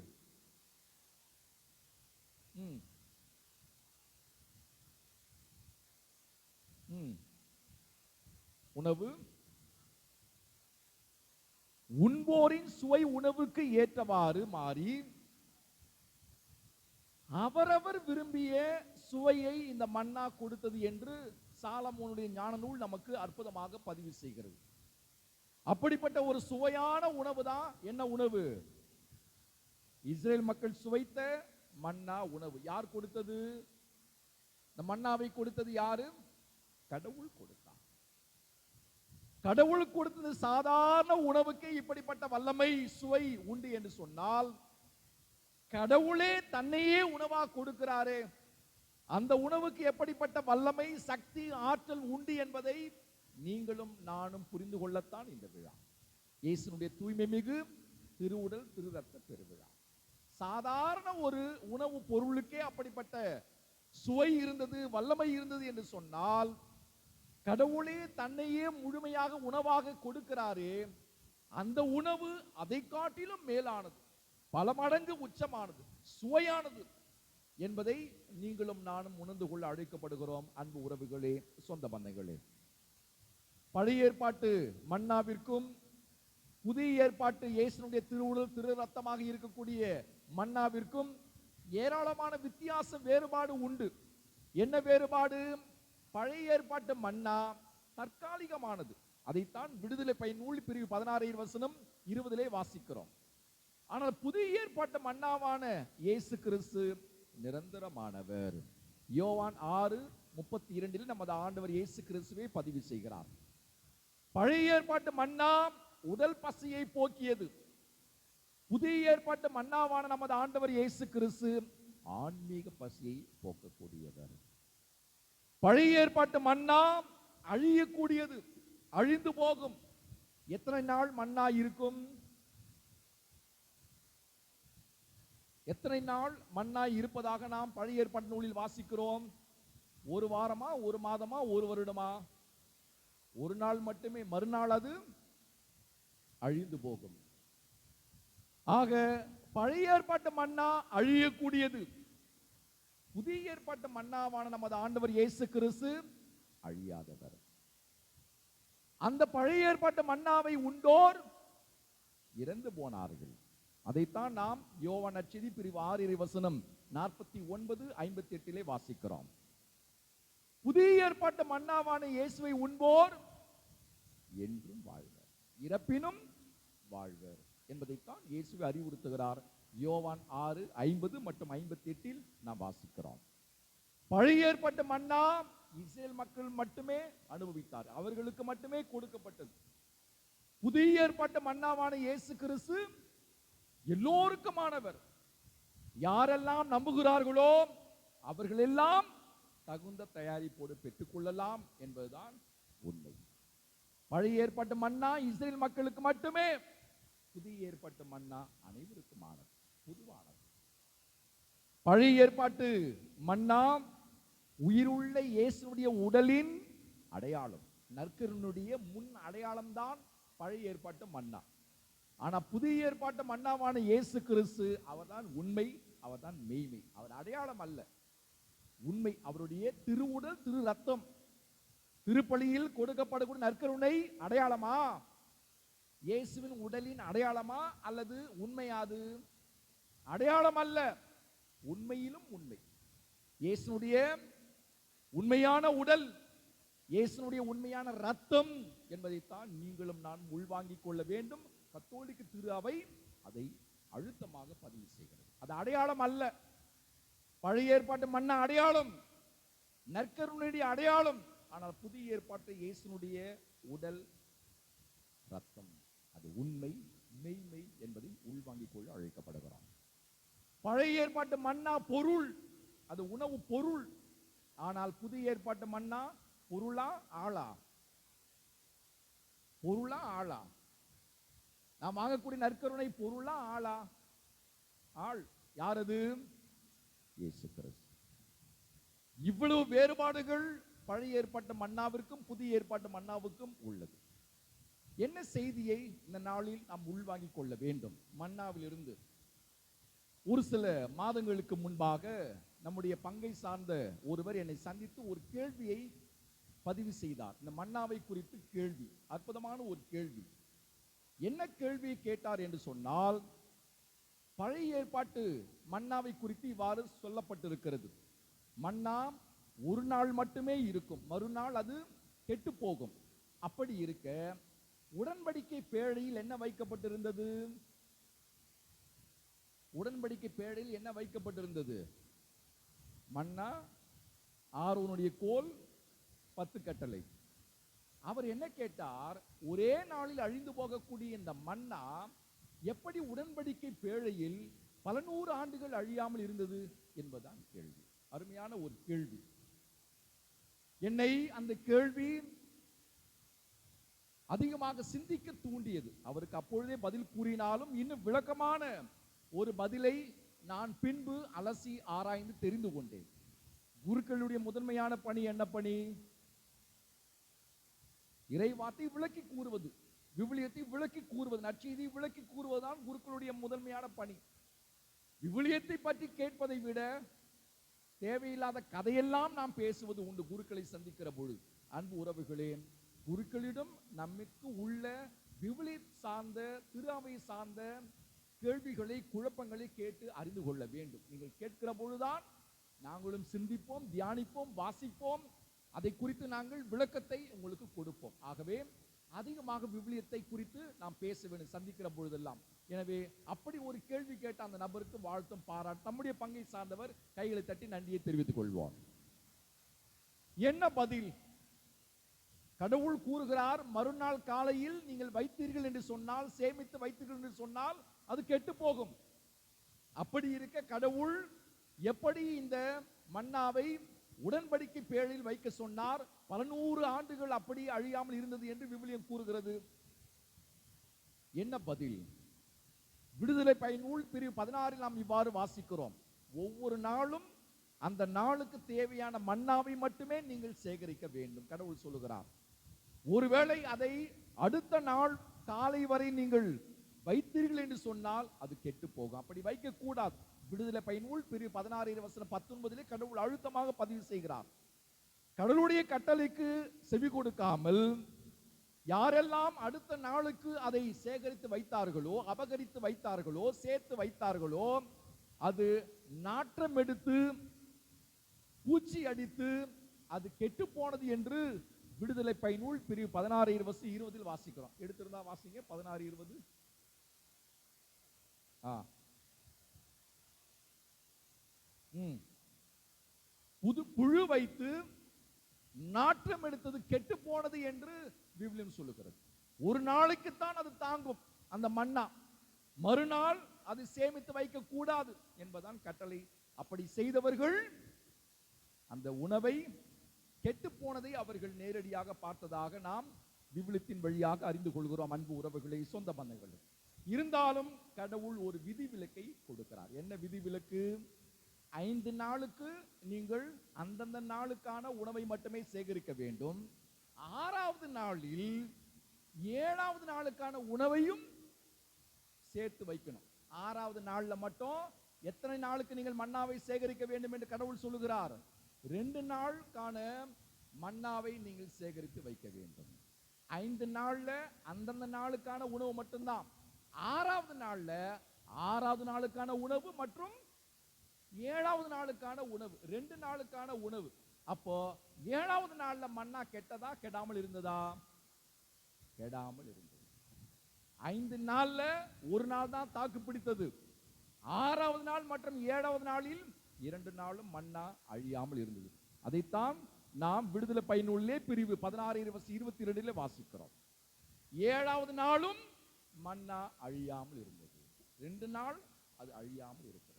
உணவு உண்போரின் சுவை உணவுக்கு ஏற்றவாறு மாறி அவரவர் விரும்பிய சுவையை இந்த மன்னா கொடுத்தது என்று சாலமோனுடைய ஞான நூல் நமக்கு அற்புதமாக பதிவு செய்கிறது. அப்படிப்பட்ட ஒரு சுவையான உணவு தான் என்ன உணவு? இஸ்ரேல் மக்கள் சுவைத்த மன்னா உணவு. யார் கொடுத்தது? இந்த மன்னாவை கொடுத்தது யாரு? கடவுள் கொடுத்தார். கடவுள் கொடுத்தது சாதாரண உணவுக்கு இப்படிப்பட்ட வல்லமை சுவை உண்டு என்று சொன்னால், கடவுளே தன்னையே உணவா கொடுக்கிறாரே, அந்த உணவுக்கு எப்படிப்பட்ட வல்லமை, சக்தி, ஆற்றல் உண்டு என்பதை நீங்களும் நானும் புரிந்து கொள்ளத்தான் இந்த விழா. இயேசுனுடைய தூய்மை மிகு திருவுடல் திரு ரத்த பெருவிழா. சாதாரண ஒரு உணவு பொருளுக்கே அப்படிப்பட்ட சுவை இருந்தது, வல்லமை இருந்தது என்று சொன்னால், கடவுளே தன்னையே முழுமையாக உணவாக கொடுக்கிறாரே, அந்த உணவு அதை காட்டிலும் மேலானது, பல மடங்கு உச்சமானது, சுவையானது என்பதை நீங்களும் நானும் உணர்ந்து கொள்ள அழைக்கப்படுகிறோம். அன்பு உறவுகளே, சொந்த பந்தங்களே, பழைய ஏற்பாட்டு மன்னாவிற்கும் புதிய ஏற்பாட்டு இயேசுனுடைய திருவுடல் திரு ரத்தமாக இருக்கக்கூடிய மன்னாவிற்கும் ஏராளமான வித்தியாசம், வேறுபாடு உண்டு. என்ன வேறுபாடு? பழைய ஏற்பாட்டு மன்னா தற்காலிகமானது. அதைத்தான் விடுதலை நூல் பிரிவு 16 வாசிக்கிறோம். ஆனால் புதிய ஏற்பாட்டு மன்னாவான இயேசு கிறிஸ்து நிரந்தரமானவர். யோவான் 6:32 நமது ஆண்டவர் இயேசு கிறிஸ்துவை பதிவு செய்கிறார். பழைய ஏற்பாட்டு மன்னா உடல் பசியை போக்கியது. புதிய ஏற்பாட்டு மன்னாவான நமது ஆண்டவர் இயேசு கிறிஸ்து ஆன்மீக பசியை போக்கக்கூடியவர். பழைய ஏற்பாட்டு மன்னா அழியக்கூடியது, அழிந்து போகும். எத்தனை நாள் மன்னா இருக்கும்? எத்தனை நாள் மன்னா இருப்பதாக நாம் பழைய ஏற்பாட்டு நூலில் வாசிக்கிறோம்? ஒரு வாரமா, ஒரு மாதமா, ஒரு வருடமா? ஒரு நாள் மட்டுமே, மறுநாள் அது அழிந்து போகும். ஆக பழைய ஏற்பாட்டு மன்னா அழியக்கூடியது. புதிய ஏற்பாட்டு மன்னாவான நமது ஆண்டவர் இயேசு கிறிஸ்து அழியாதவர். அந்த பழைய ஏற்பாட்டு மன்னாவை உண்டோர் இறந்து போனார்கள். அதைத்தான் நாம் யோவான் நற்செய்தி பிரிவு 6:49-58 வாசிக்கிறோம். புதிய ஏற்பாட்டு மன்னாவான இயேசுவை உண்போர் என்றும் வாழ்வர், இறப்பினும் வாழ்வர் என்பதைத்தான் இயேசுவை அறிவுறுத்துகிறார். யோவான் 6:50 மற்றும் 58 நாம் வாசிக்கிறோம். பழைய ஏற்பாட்டு மன்னா இஸ்ரேல் மக்கள் மட்டுமே அனுபவித்தார், அவர்களுக்கு மட்டுமே கொடுக்கப்பட்டது. புதிய ஏற்பாட்டு மன்னாவான இயேசு கிறிஸ்து எல்லோருக்குமானவர். யாரெல்லாம் நம்புகிறார்களோ அவர்கள் எல்லாம் தகுந்த தயாரிப்போடு பெற்றுக்கொள்ளலாம் என்பதுதான் உண்மை. பழைய ஏற்பாட்டு மன்னா இஸ்ரேல் மக்களுக்கு மட்டுமே, புதிய ஏற்பாட்டு மன்னா அனைவருக்குமானது, பொதுவானது. பழைய ஏற்பாட்டு மன்னா உயிருள்ள இயேசுடைய உடலின் அடையாளம், நற்கருணையுடைய முன் அடையாளம் தான் பழைய ஏற்பாட்டு மன்னா. ஆனா புதிய ஏற்பாட்டு மன்னாவான இயேசு கிறிஸ்து அவர்தான் உண்மை, அவர்தான் மெய்மை. அவர் அடையாளம் அல்ல, உண்மை. அவருடைய திருவுடல் திரு ரத்தம், திருப்பலியில் கொடுக்கப்படக்கூடிய நற்கருணை அடையாளமா? இயேசுவின் உடலின் அடையாளமா அல்லது உண்மையாது? அடையாளம் அல்ல, உண்மையிலும் உண்மை. இயேசுனுடைய உண்மையான உடல், இயேசுனுடைய உண்மையான ரத்தம் என்பதைத்தான் நீங்களும் நான் உள்வாங்கிக் கொள்ள வேண்டும். கத்தோலிக்க திரு அவை அதை அழுத்தமாக பதிவு செய்கிறது. அது அடையாளம் அல்ல. பழைய ஏற்பாட்டு மன்னா அடையாளம், நற்கருணையுடைய அடையாளம். ஆனால் புதிய ஏற்பாட்டு இயேசுனுடைய உடல் ரத்தம், அது உண்மை, மெய்மை என்பதை உள்வாங்கிக் கொள்ள அழைக்கப்படுகிறோம். பழைய ஏற்பாட்டு மன்னா பொருள், அது உணவு பொருள். ஆனால் புதிய ஏற்பாட்டு மன்னா பொருளா ஆளா? பொருளா ஆளா? நாம் வாங்கக்கூடிய நற்கருணை பொருளா ஆளா? ஆள். யாரது? இயேசு கிறிஸ்து. இவ்வளவு வேறுபாடுகள் பழைய ஏற்பாட்டு மன்னாவிற்கும் புதிய ஏற்பாட்டு மன்னாவுக்கும் உள்ளது. என்ன செய்தியை இந்த நாளில் நாம் உள்வாங்கிக் கொள்ள வேண்டும்? மன்னாவிலிருந்து ஒரு சில மாதங்களுக்கு முன்பாக நம்முடைய பங்கை சார்ந்த ஒருவர் என்னை சந்தித்து ஒரு கேள்வியை பதிவு செய்தார். இந்த மன்னாவை குறித்து கேள்வி, அற்புதமான ஒரு கேள்வி. என்ன கேள்வியை கேட்டார் என்று சொன்னால், பழைய ஏற்பாட்டு மன்னாவை குறித்து இவ்வாறு சொல்லப்பட்டிருக்கிறது. மன்னா ஒரு நாள் மட்டுமே இருக்கும், மறுநாள் அது கெட்டு போகும். அப்படி இருக்க உடன்படிக்கை பேழையில் என்ன வைக்கப்பட்டிருந்தது? உடன்படிக்கை பேழையில் என்ன வைக்கப்பட்டிருந்தது? மன்னா, ஆரோனுடைய கோல், 10 கட்டளை. அவர் என்ன கேட்டார்? ஒரே நாளில் அழிந்து போகக்கூடிய இந்த மன்னா எப்படி உடன்படிக்கை பேழையில் பல நூறு ஆண்டுகள் அழியாமல் இருந்தது என்பதுதான் கேள்வி. அருமையான ஒரு கேள்வி. என்னை அந்த கேள்வி அதிகமாக சிந்திக்க தூண்டியது. அவருக்கு அப்பொழுதே பதில் கூறினாலும் இன்னும் விளக்கமான ஒரு பதிலை நான் பின்பு அலசி ஆராய்ந்து தெரிந்து கொண்டேன். குருக்களுடைய முதன்மையான பணி என்ன பணி? இறைவார்த்தை விளக்கி கூறுவது, விவிலியத்தை விளக்கி கூறுவது, நற்செய்தியை விளக்கி கூறுவதுதான் குருக்களுடைய முதன்மையான பணி. விவிலியத்தை பற்றி கேட்பதை விட தேவையில்லாத கதையெல்லாம் நாம் பேசுவது உண்டு குருக்களை சந்திக்கிற பொழுது. அன்பு உறவுகளே, குருக்களிடம் நம்மிற்கு உள்ள விவிலிய சார்ந்த, திரு அவை சார்ந்த கேள்விகளை, குழப்பங்களை கேட்டு அறிந்து கொள்ள வேண்டும். நீங்கள் கேட்கிற பொழுதுதான் நாங்களும் சிந்திப்போம், தியானிப்போம், வாசிப்போம், அதை குறித்து நாங்கள் விளக்கத்தை உங்களுக்கு கொடுப்போம். ஆகவே அதிகமாக விவிலியத்தை குறித்து நாம் பேச வேண்டும் சந்திக்கிற பொழுதெல்லாம். எனவே அப்படி ஒரு கேள்வி கேட்ட அந்த நபருக்கு வாழ்த்தும் பாராட்டு. நம்முடைய பங்கை சார்ந்தவர் கைகளை தட்டி நன்றியை தெரிவித்துக் கொள்வார். என்ன பதில்? கடவுள் கூறுகிறார், மறுநாள் காலையில் நீங்கள் வைத்தீர்கள் என்று சொன்னால், சேமித்து வைத்தீர்கள் என்று சொன்னால் அது கெட்டு போகும். அப்படி இருக்க கடவுள் எப்படி இந்த மன்னாவை உடன்படிக்கை பேழையில் வைக்க சொன்னார்? பல நூறு ஆண்டுகள் அப்படி அழியாமல் இருந்தது என்று விவிலியம் கூறுகிறது. என்ன பதில்? விடுதலை பயனூல் பிரிவு 16 நாம் இவ்வாறு வாசிக்கிறோம். ஒவ்வொரு நாளும் அந்த நாளுக்கு தேவையான மன்னாவை மட்டுமே நீங்கள் சேகரிக்க வேண்டும். கடவுள் சொல்லுகிறார். ஒருவேளை அதை அடுத்த நாள் காலை வரை நீங்கள் வைத்தீர்கள் என்று சொன்னால் அது கெட்டு போகும். அப்படி வைக்க கூடாது. விடுதலை பயனூல் பிரிவு 16:19 கடவுள் அழுத்தமாக பதிவு செய்கிறார். கடவுளுடைய கட்டளைக்கு செவி கொடுக்காமல் யாரெல்லாம் அடுத்த நாளுக்கு அதை சேகரித்து வைத்தார்களோ, அபகரித்து வைத்தார்களோ, சேர்த்து வைத்தார்களோ, அது நாற்றம் எடுத்து பூச்சி அடித்து அது கெட்டு போனது என்று விடுதலை பயனூல் பிரிவு 16:20 வாசிக்கிறோம். எடுத்திருந்தா வாசிங்க. 16:20. புழு வைத்து நாற்றம் எடுத்தது கெட்டு போனது என்று விவிலியம் சொல்லுகிறது. ஒரு நாளைக்குத்தான் அது தாங்கும் அந்த மன்னா, மறுநாள் அது சேமித்து வைக்க கூடாது என்பதான் கட்டளை. அப்படி செய்தவர்கள் அந்த உணவை கெட்டு போனதை அவர்கள் நேரடியாக பார்த்ததாக நாம் விவிலியத்தின் வழியாக அறிந்து கொள்கிறோம். அன்பு உறவுகளை, சொந்த பந்தங்களே, இருந்தாலும் கடவுள் ஒரு விதிவிலக்கை கொடுக்கிறார். என்ன விதிவிலக்கு? 5 நாளுக்கு நீங்கள் அந்தந்த நாளுக்கான உணவை மட்டுமே சேகரிக்க வேண்டும். 6வது நாளில் 7வது நாளுக்கான உணவையும் சேர்த்து வைக்கணும். 6வது நாள்ல மட்டும் எத்தனை நாளுக்கு நீங்கள் மன்னாவை சேகரிக்க வேண்டும் என்று கடவுள் சொல்லுகிறார்? 2 நாளுக்கான மன்னாவை நீங்கள் சேகரித்து வைக்க வேண்டும். 5 நாள்ல அந்தந்த நாளுக்கான உணவு மட்டும்தான். 6வது நாள்ல 6வது நாளுக்கான உணவு மற்றும் 7வது நாளுக்கான உணவு, 2 நாளுக்கான உணவு. அப்போ 7வது நாள்ல மன்னா கெட்டதா, கெடாமல் இருந்ததா? கெடாமல் இருந்தது. 5 நாள்ல ஒரு நாள் தான் தாக்கு பிடித்தது. 6வது நாள் மற்றும் 7வது நாளில் 2 நாளும் மன்னா அழியாமல் இருந்தது. அதைத்தான் நாம் விடுதலை பயனூலிலே பிரிவு 16:22 வாசிக்கிறோம். 7வது நாளும் மன்னா அழியாமல் இருந்தது. 2 நாள் அது அழியாமல் இருக்கிறது.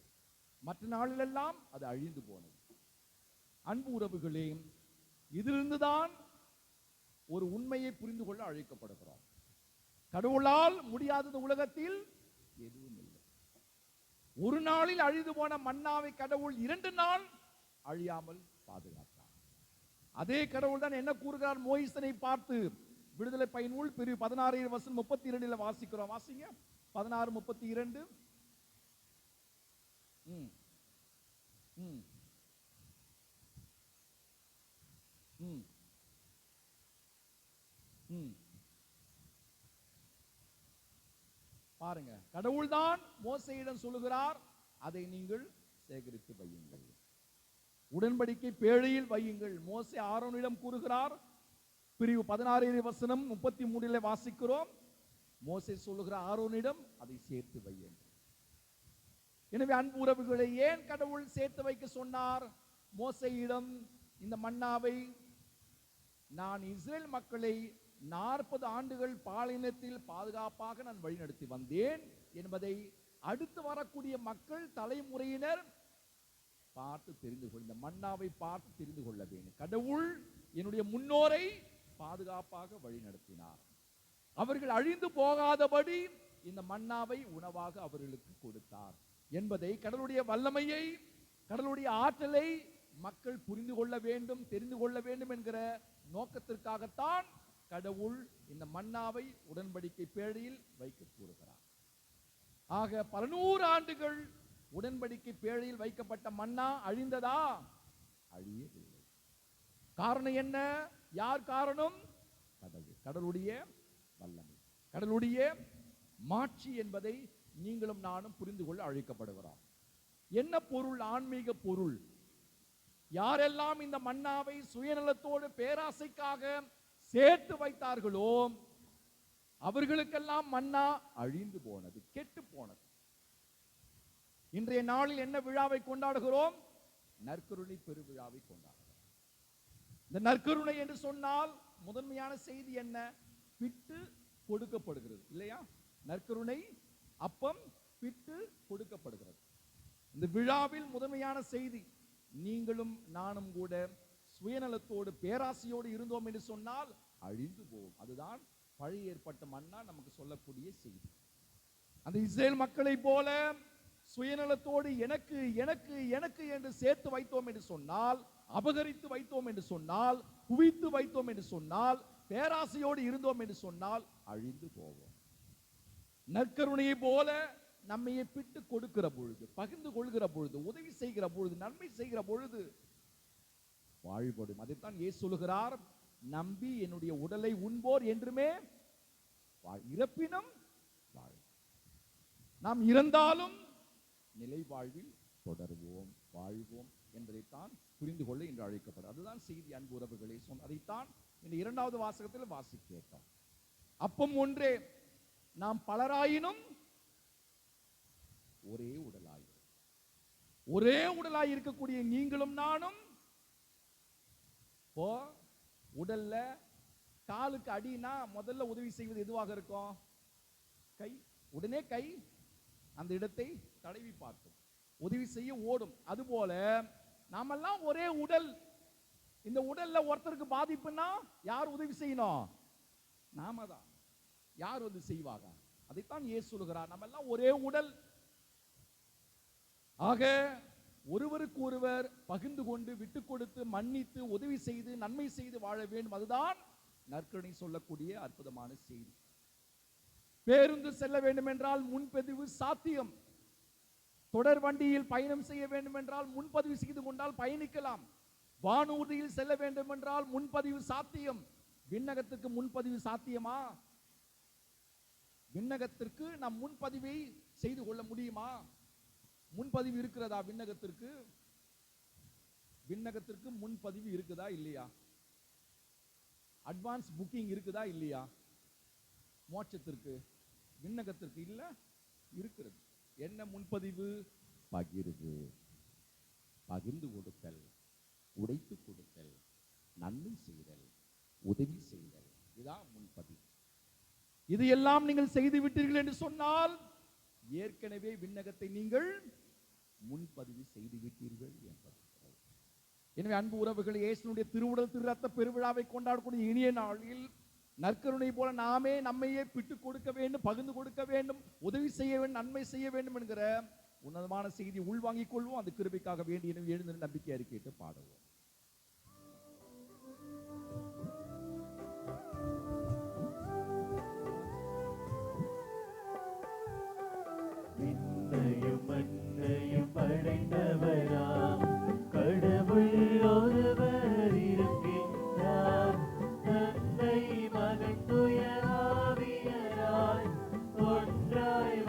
மற்ற நாளிலெல்லாம் அது அழிந்து போனது. அன்பு உறவுகளே, இதிலிருந்துதான் ஒரு உண்மையை புரிந்து கொள்ள அழைக்கப்படுகிறோம். கடவுளால் முடியாதது உலகத்தில் எதுவும் இல்லை. ஒரு நாளில் அழிந்து போன மன்னாவை கடவுள் 2 நாள் அழியாமல் பாதுகாத்தார். அதே கடவுள் தான் என்ன கூறுகிறார்? மோயிசனை பார்த்து விடுதலை பயனூல் பிரிவு 16:32 வாசிக்கிறோம். வாசிங்க. 16:32. பாருங்க, கடவுள்தான் மோசேயிடம் சொல்லுகிறார், அதை நீங்கள் சேகரித்து வையுங்கள், உடன்படிக்கை பேழையில் வையுங்கள். மோசே ஆரோனிடம் கூறுகிறார், பிரிவு 16 வசனம் 33 வாசிக்கிறோம். மோசே சொல்லுகிறார் ஆரோனிடம் அதை சேர்த்து வையுங்கள். எனவே அன்பு உறவுகளை, ஏன் கடவுள் சேர்த்து வைக்க சொன்னார் மோசேயிடம் இந்த மன்னாவை? நான் இஸ்ரேல் மக்களை 40 ஆண்டுகள் பாலைநிலத்தில் பாதுகாப்பாக நான் வழிநடத்தி வந்தேன் என்பதை அடுத்து வரக்கூடிய மக்கள் தலைமுறையினர் பார்த்து தெரிந்து கொள்ள, இந்த மன்னாவை பார்த்து தெரிந்து கொள்ள வேண்டும். கடவுள் என்னுடைய முன்னோரை பாதுகாப்பாக வழிநடத்தினார், அவர்கள் அழிந்து போகாதபடி இந்த மன்னாவை உணவாக அவர்களுக்கு கொடுத்தார் என்பதை, கடவுளுடைய வல்லமையை, கடவுளுடைய ஆற்றலை மக்கள் புரிந்து கொள்ள வேண்டும், தெரிந்து கொள்ள வேண்டும் என்கிற நோக்கத்திற்காகத்தான் கடவுள் இந்த மன்னாவை உடன்படிக்கை பேழையில் வைக்க கூறுகிறார். ஆக பல 100 ஆண்டுகள் உடன்படிக்கை பேழையில் வைக்கப்பட்ட மன்னா அழிந்ததா? அழியவில்லை. காரணம் என்ன? யார் காரணம்? கடவுள், கடவுளுடைய வல்லமை, கடவுளுடைய மாட்சி என்பதை நீங்களும் நானும் புரிந்து கொள்ள அழைக்கப்படுகிறோம். என்ன பொருள்? ஆன்மீக பொருள். யாரெல்லாம் இந்த மன்னாவை சுயநலத்தோடு பேராசைக்காக சேர்த்து வைத்தார்களோ அவர்களுக்கெல்லாம் மன்னா அழிந்து போனது, கெட்டு போனது. இன்றைய நாளில் என்ன விழாவை கொண்டாடுகிறோம்? நற்கருணை பெருவிழாவை கொண்டாடுகிறோம். இந்த நற்கருணை என்று சொன்னால் முதன்மையான செய்தி என்ன? பிட்டு கொடுக்கப்படுகிறது இல்லையா? நற்கருணை அப்பம் பிட்டு கொடுக்கப்படுகிறது. இந்த விழாவில் முதன்மையான செய்தி, நீங்களும் நானும் கூட சுயநலத்தோடு பேராசையோடு இருந்தோம் என்று சொன்னால் அழிந்து போகும். அதுதான் பழைய ஏற்பட்ட மன்னா நமக்கு சொல்லக்கூடிய செய்தி. அந்த இஸ்ரேல் மக்களை போல சுயநலத்தோடு எனக்கு எனக்கு எனக்கு என்று சேர்த்து வைத்தோம் என்று சொன்னால், அபகரித்து வைத்தோம் என்று சொன்னால், குவித்து வைத்தோம் என்று சொன்னால், பேராசையோடு இருந்தோம் என்று சொன்னால் அழிந்து போவோம். நற்கருணையை போல நம்மையை பிட்டு கொடுக்கிற பொழுது, பகிர்ந்து கொள்கிற பொழுது, உதவி செய்கிற பொழுது, நன்மை செய்கிற பொழுது வாழ்படும். அதைத்தான் இயேசு சொல்லுகிறார், நம்பி என்னுடைய உடலை உண்போர் என்றுமே இறப்பினும் வாழ். நாம் இறந்தாலும் நிலை வாழ்வில் தொடர்வோம், வாழ்வோம் என்பதைத்தான் புரிந்து கொள்ள இன்று அழைக்கப்படும். அதுதான் செய்தி அன்பு உறவுகளை. அதைத்தான் இந்த 2வது வாசகத்தில் வாசி கேட்டோம். அப்பம் ஒன்றே, நாம் பலராயினும் ஒரே உடலாய், ஒரே உடலாய் இருக்கக்கூடிய நீங்களும் நானும் உடல்ல காலுக்கு அடினா முதல்ல உதவி செய்வது எதுவாக இருக்கும்? கை. உடனே கை அந்த இடத்தை தடவி பார்க்கும், உதவி செய்ய ஓடும். அதுபோல நாமெல்லாம் ஒரே உடல். இந்த உடல்ல ஒருத்தருக்கு பாதிப்புன்னா யார் உதவி செய்யணும்? நாம தான். யார் வந்து செய்வாங்க? அதைத்தான் இயேசு சொல்லுகிறார், நம்ம எல்லாம் ஒரே உடல். ஆக ஒருவருக்கு ஒருவர் பகிர்ந்து கொண்டு, விட்டு கொடுத்து, மன்னித்து, உதவி செய்து, நன்மை செய்து வாழ வேண்டும். அதுதான் நற்கருணை சொல்லக்கூடிய அற்புதமான செய்தி. பேருந்து செல்ல வேண்டும் என்றால் முன்பதிவு சாத்தியம். தொடர் வண்டியில் பயணம் செய்ய வேண்டும் என்றால் முன்பதிவு செய்து கொண்டால் பயணிக்கலாம். வானூர்தியில் செல்ல வேண்டும் என்றால் முன்பதிவு சாத்தியம். விண்ணகத்துக்கு முன்பதிவு சாத்தியமா? விண்ணகத்திற்கு நாம் முன்பதிவை செய்து கொள்ள முடியுமா? முன்பதிவு இருக்கிறதா விண்ணகத்திற்கு? விண்ணகத்திற்கு முன்பதிவு இருக்குதா இல்லையா? அட்வான்ஸ் புக்கிங் இருக்குதா இல்லையா? மோட்சத்திற்கு, விண்ணகத்திற்கு இல்ல, இருக்கிறது. என்ன முன்பதிவு? பகிர்வு, பகிர்ந்து கொடுத்தல், உடைத்து கொடுத்தல், நன்மை செய்தல், உதவி செய்தல், இதுதான் முன்பதிவு. இதையெல்லாம் நீங்கள் செய்து விட்டீர்கள் என்று சொன்னால் ஏற்கனவே விண்ணகத்தை நீங்கள் முன்பதிவு செய்து விட்டீர்கள் என்பது. எனவே அன்பு உறவுகள், இயேசுனுடைய திருவுடல் திரு ரத்த பெருவிழாவை கொண்டாடக்கூடிய இனிய நாளில் நற்கருணை போல நாமே நம்மையே பிட்டு கொடுக்க வேண்டும், பகிர்ந்து கொடுக்க வேண்டும், உதவி செய்ய வேண்டும், நன்மை செய்ய வேண்டும் என்கிற உன்னதமான செய்தி உள்வாங்கிக் கொள்வோம். அந்த கிருபைக்காக வேண்டி எழுந்து நம்பிக்கை அறிக்கையிட்டு பாடுவோம். மண்ணையும் படைத்தவராம் கடவுள் ஒருவர் இருக்கின்றார். தந்தை மகன் தூய ஆவியராய் ஒன்றாய்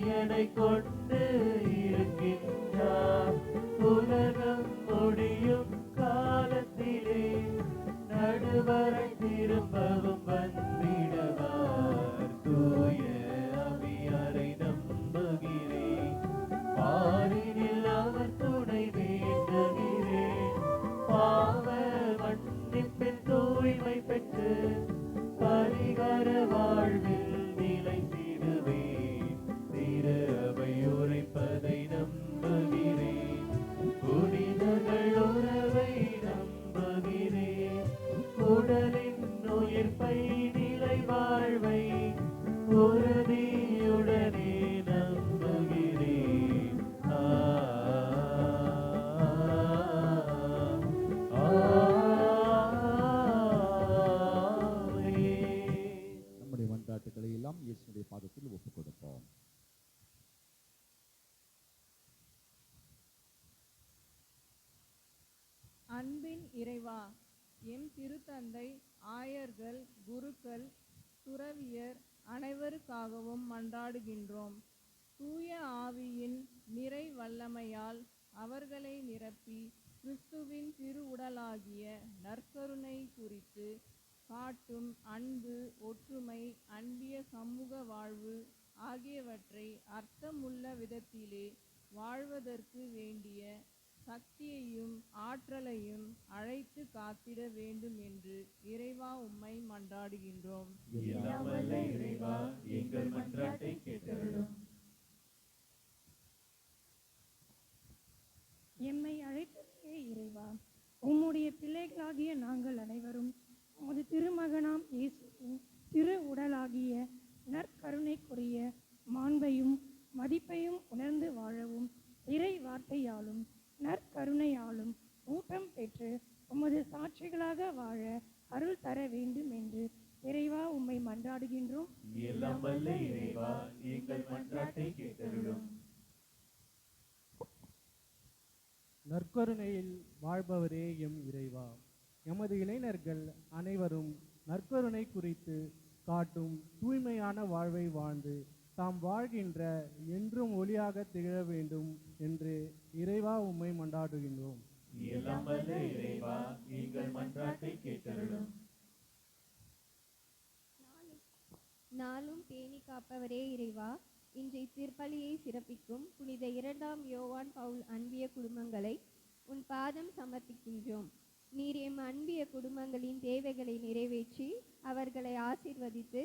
பையனை கொண்டு இருக்கின்றார். உலகம் முடியும் காலத்திலே நடுவரை திரும்பவும் வந்திடுவார். தூய ஆவியாரை நம்புகிறேன், பாரினில் அவர் துணை வேண்டுகிறேன். பாவ மன்னிப்பின் தூய்மை பெற்று பரிகார வாழ்வில் நிலைத்திடுவேன். திரு அவை உரைப்பதை நம்புகிறேன், புனிதர்கள் உறவை நம்புகிறேன். உடலின் உயிர்ப்பை நிலை வாழ்வை உறுதியுடனே நம்புகிறேன். நம்முடைய மன்றாட்டுக்களை எல்லாம் இயேசுடைய பாதத்தில் ஒப்புக் கொடுப்போம். அன்பின் இறைவா, எம் திருத்தந்தை, ஆயர்கள், குருக்கள், துறவியர் அனைவருக்காகவும் மன்றாடுகின்றோம். தூய ஆவியின் நிறை வல்லமையால் அவர்களை நிரப்பி கிறிஸ்துவின் திருவுடலாகிய நற்கருணை குறித்து காட்டும் அன்பு, ஒற்றுமை, அன்பிய சமூக வாழ்வு ஆகியவற்றை அர்த்தமுள்ள விதத்திலே வாழ்வதற்கு வேண்டிய சக்தியையும் ஆற்றலையும் அழைத்து காத்திட வேண்டும் என்று இறைவா உம்மை மன்றாடுகின்றோம். எல்லாம் வல்ல இறைவா, எங்கள் மன்றாட்டை கேட்டருளும். எம்மை அழைத்ததே இறைவா, உம்முடைய பிள்ளைகளாகிய நாங்கள் அனைவரும் உமது திருமகனாம் இயேசுவின் திரு உடலாகிய நற்கருணைக்குரிய மாண்பையும் மதிப்பையும் உணர்ந்து வாழவும் இறை வார்த்தையாலும் நற்கருணையாலும் ஊட்டம் பெற்று உமது சாட்சிகளாக வாழ அருள் தர வேண்டும் என்று இறைவா உம்மை மன்றாடுகின்றோம். எல்லாம் வல்ல இறைவா, எங்கள் மன்றாட்டை கேட்டருளும். நற்கருணையில் வாழ்பவரே எம் இறைவா, எமது இளைஞர்கள் அனைவரும் நற்கருணை குறித்து காட்டும் தூய்மையான வாழ்வை வாழ்ந்து தாம் வாழ்கின்ற என்றும் ஒளியாக திகழ வேண்டும் என்று இறைவா உம்மை மன்றாடுகின்றோம். எல்லாம் வல்ல இறைவா, எங்கள் மன்றாட்டை கேட்டருளும். நாளும் பேணி காப்பவரே இறைவா, இன்றைய திருப்பலியை சிறப்பிக்கும் புனித 2ஆம் யோவான் பவுல் அன்பிய குடும்பங்களை உன் பாதம் சமர்ப்பிக்கின்றோம். நீர் எம் அன்பிய குடும்பங்களின் தேவைகளை நிறைவேற்றி அவர்களை ஆசீர்வதித்து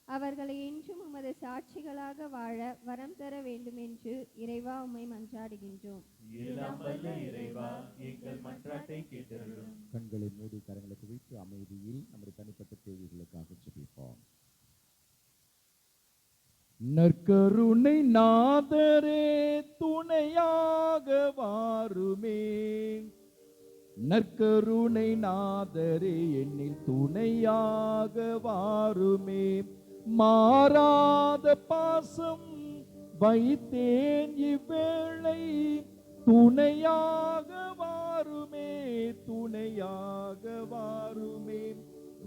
அவர்களை என்றும் உமது சாட்சிகளாக வாழ வரம் தர வேண்டும் என்று இறைவா உம்மை மன்றாடுகின்றோம். எல்லாம் வல்ல இறைவா, எங்கள் மன்றாட்டை கேட்டருளும். கண்களை மூடி கரங்களை குவித்து அமைதியில் நம்முடைய தனிப்பட்ட தேவைகளுக்காக ஜெபிப்போம். நற்கருணை நாதரே துணையாக வாருமே, நற்கருணை நாதரே என்னில் துணையாக வாருமே. மாறாத பாசம் வைத்தேன் இவ்வேளை, துணையாக வாருமே, துணையாக வாருமே.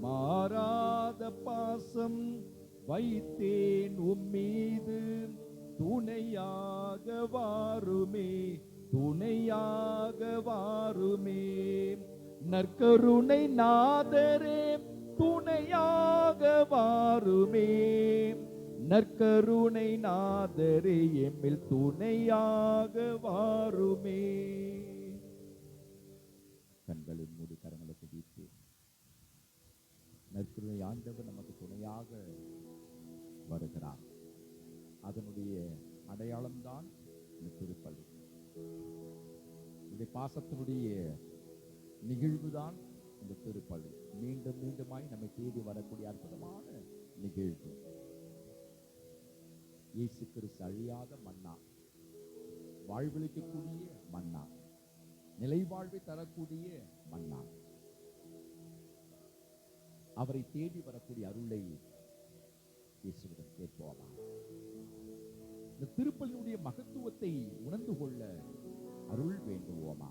மாறாத பாசம் வைத்தேன் உம்மீது, துணையாக வாருமே, துணையாக வாருமே. நற்கருணை நாதரே துணையாக வாருமே, நற்கருணை நாதரே எம்மில் துணையாக வாருமே. கண்களை மூடி கரங்களை குவித்து நற்கருணை ஆண்டவர் நமக்கு துணையாக வருகிறார். அதனுடைய அடையாளம்தான் இந்த திருப்பலி. இந்த பாசத்தினுடைய நிகழ்வுதான் இந்த திருப்பலி. மீண்டும் மீண்டுமாய் நம்மை தேடி வரக்கூடிய அற்புதமான நிகழ்வு. இயேசு கிறிஸ்து அழியாத மன்னா, வாழ்வளிக்கக்கூடிய மன்னா, நிலை வாழ்வை தரக்கூடிய மன்னா, அவரை தேடி வரக்கூடிய அருளை இயேசுவிடம் கேட்போம். இந்த திருப்பலியுடைய மகத்துவத்தை உணர்ந்து கொள்ள அருள் வேண்டுவோமா?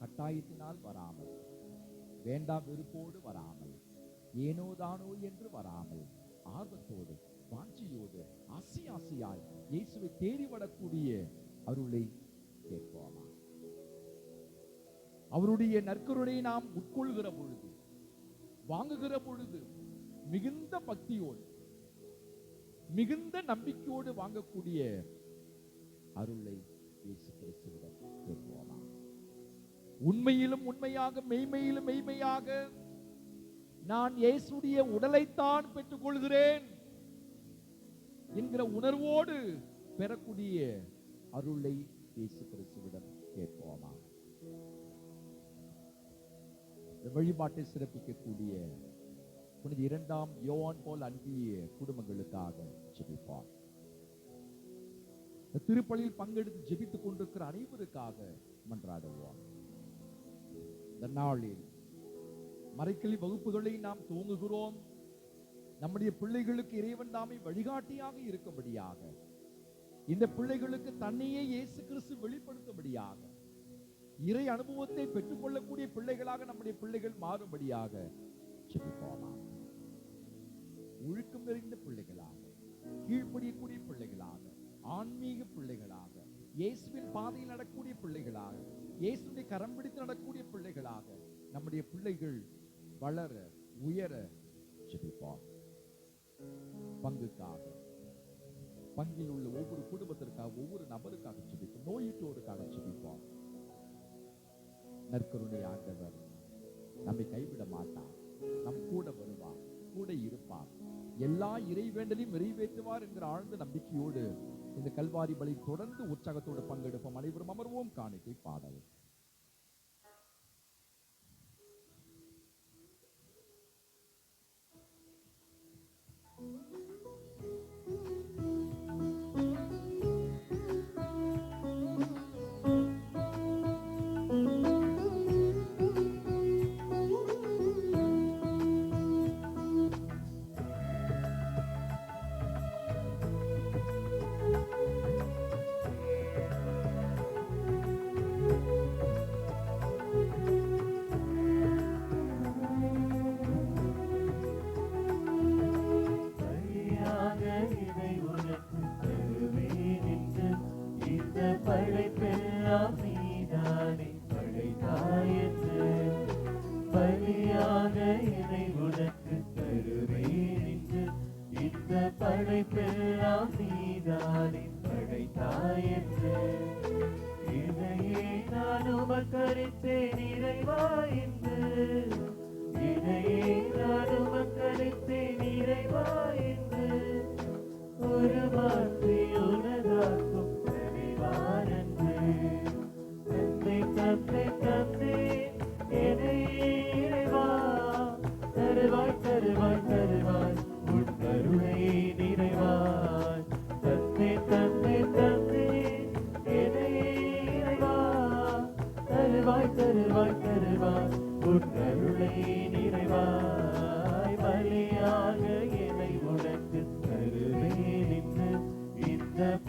கட்டாயத்தினால் வராமல், வேண்டாம் வெறுப்போடு வராமல், ஏனோ தானோ என்று வராமல், ஆர்வத்தோடு வாஞ்சியோடு ஆசையாய் இயேசுவை தேடி வரக்கூடிய அருளை கேட்போமா? அவருடைய நற்கருணையை நாம் உட்கொள்கிற பொழுது, வாங்குகிற பொழுது மிகுந்த பக்தியோடு மிகுந்த நம்பிக்கையோடு வாங்கக்கூடிய அருளை இயேசு கிறிஸ்துவிடம் கேட்போமா? உண்மையிலும் உண்மையாக, மெய்மையிலும் மெய்மையாக நான் இயேசுடைய உடலைத்தான் பெற்றுக் கொள்கிறேன் என்கிற உணர்வோடு பெறக்கூடிய அருளை இயேசு கிறிஸ்துவிடம் கேட்போமா? இந்த வழிபாட்டை சிறப்பிக்கக்கூடிய புனித 2ஆம் யோவான் பவுல் அன்பிய குடும்பங்களுக்காக ஜெபிப்போம். திருப்பலியில் பங்கெடுத்து ஜெபித்துக் கொண்டிருக்கிற அனைவருக்காக மன்றாடுவோம். இந்த நாளில் மறைக்கல்வி வகுப்புகளை நாம் துவங்குகிறோம். நம்முடைய பிள்ளைகளுக்கு இறைவன் தாமே வழிகாட்டியாக இருக்கும்படியாக, இந்த பிள்ளைகளுக்கு தன்னையே இயேசு கிறிஸ்து வெளிப்படுத்தும்படியாக, இறை அனுபவத்தை பெற்றுக்கொள்ளக்கூடிய பிள்ளைகளாக நம்முடைய பிள்ளைகள் மாறும்படியாக ஜெபிப்போமா? ஒழுக்கம் நிறைந்த பிள்ளைகளாக, கீழ்ப்படியக்கூடிய பிள்ளைகளாக, ஆன்மீக பிள்ளைகளாக, இயேசுவின் பாதையில் நடக்கக்கூடிய பிள்ளைகளாக, இயேசுடைய கரம் பிடித்து நடக்கக்கூடிய பிள்ளைகளாக நம்முடைய பிள்ளைகள் வளர உயர ஜெபிப்போம். பங்குக்காக, பங்கில் உள்ள ஒவ்வொரு குடும்பத்திற்காக, ஒவ்வொரு நபருக்காக ஜெபிப்போம். நோயிட்டோருக்காக ஜெபிப்போம். நற்கருணை ஆண்டவர் நம்மை கைவிட மாட்டார், நம் கூட வருவார், கூட இருப்பார், எல்லா இறை வேண்டலையும் நிறைவேற்றுவார் என்கிற ஆழ்ந்த நம்பிக்கையோடு இந்த கல்வாரி பலி தொடர்ந்து உற்சாகத்தோடு பங்கெடுப்போம். அனைவரும் அமர்வோம். காணிக்கை பாடல்.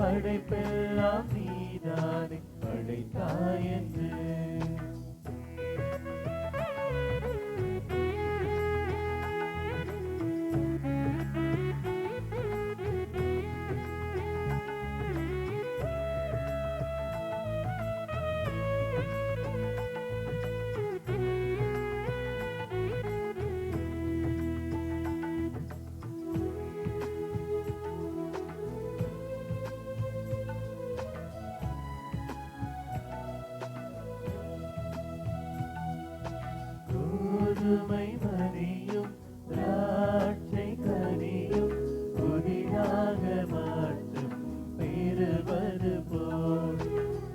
படைப்பெல்லாம் நீதானே படைத்தாய் என்று. கோதுமை மணியும் திராட்சை கனியும் புதிதாக மாற்றும் பெறுவது போல்,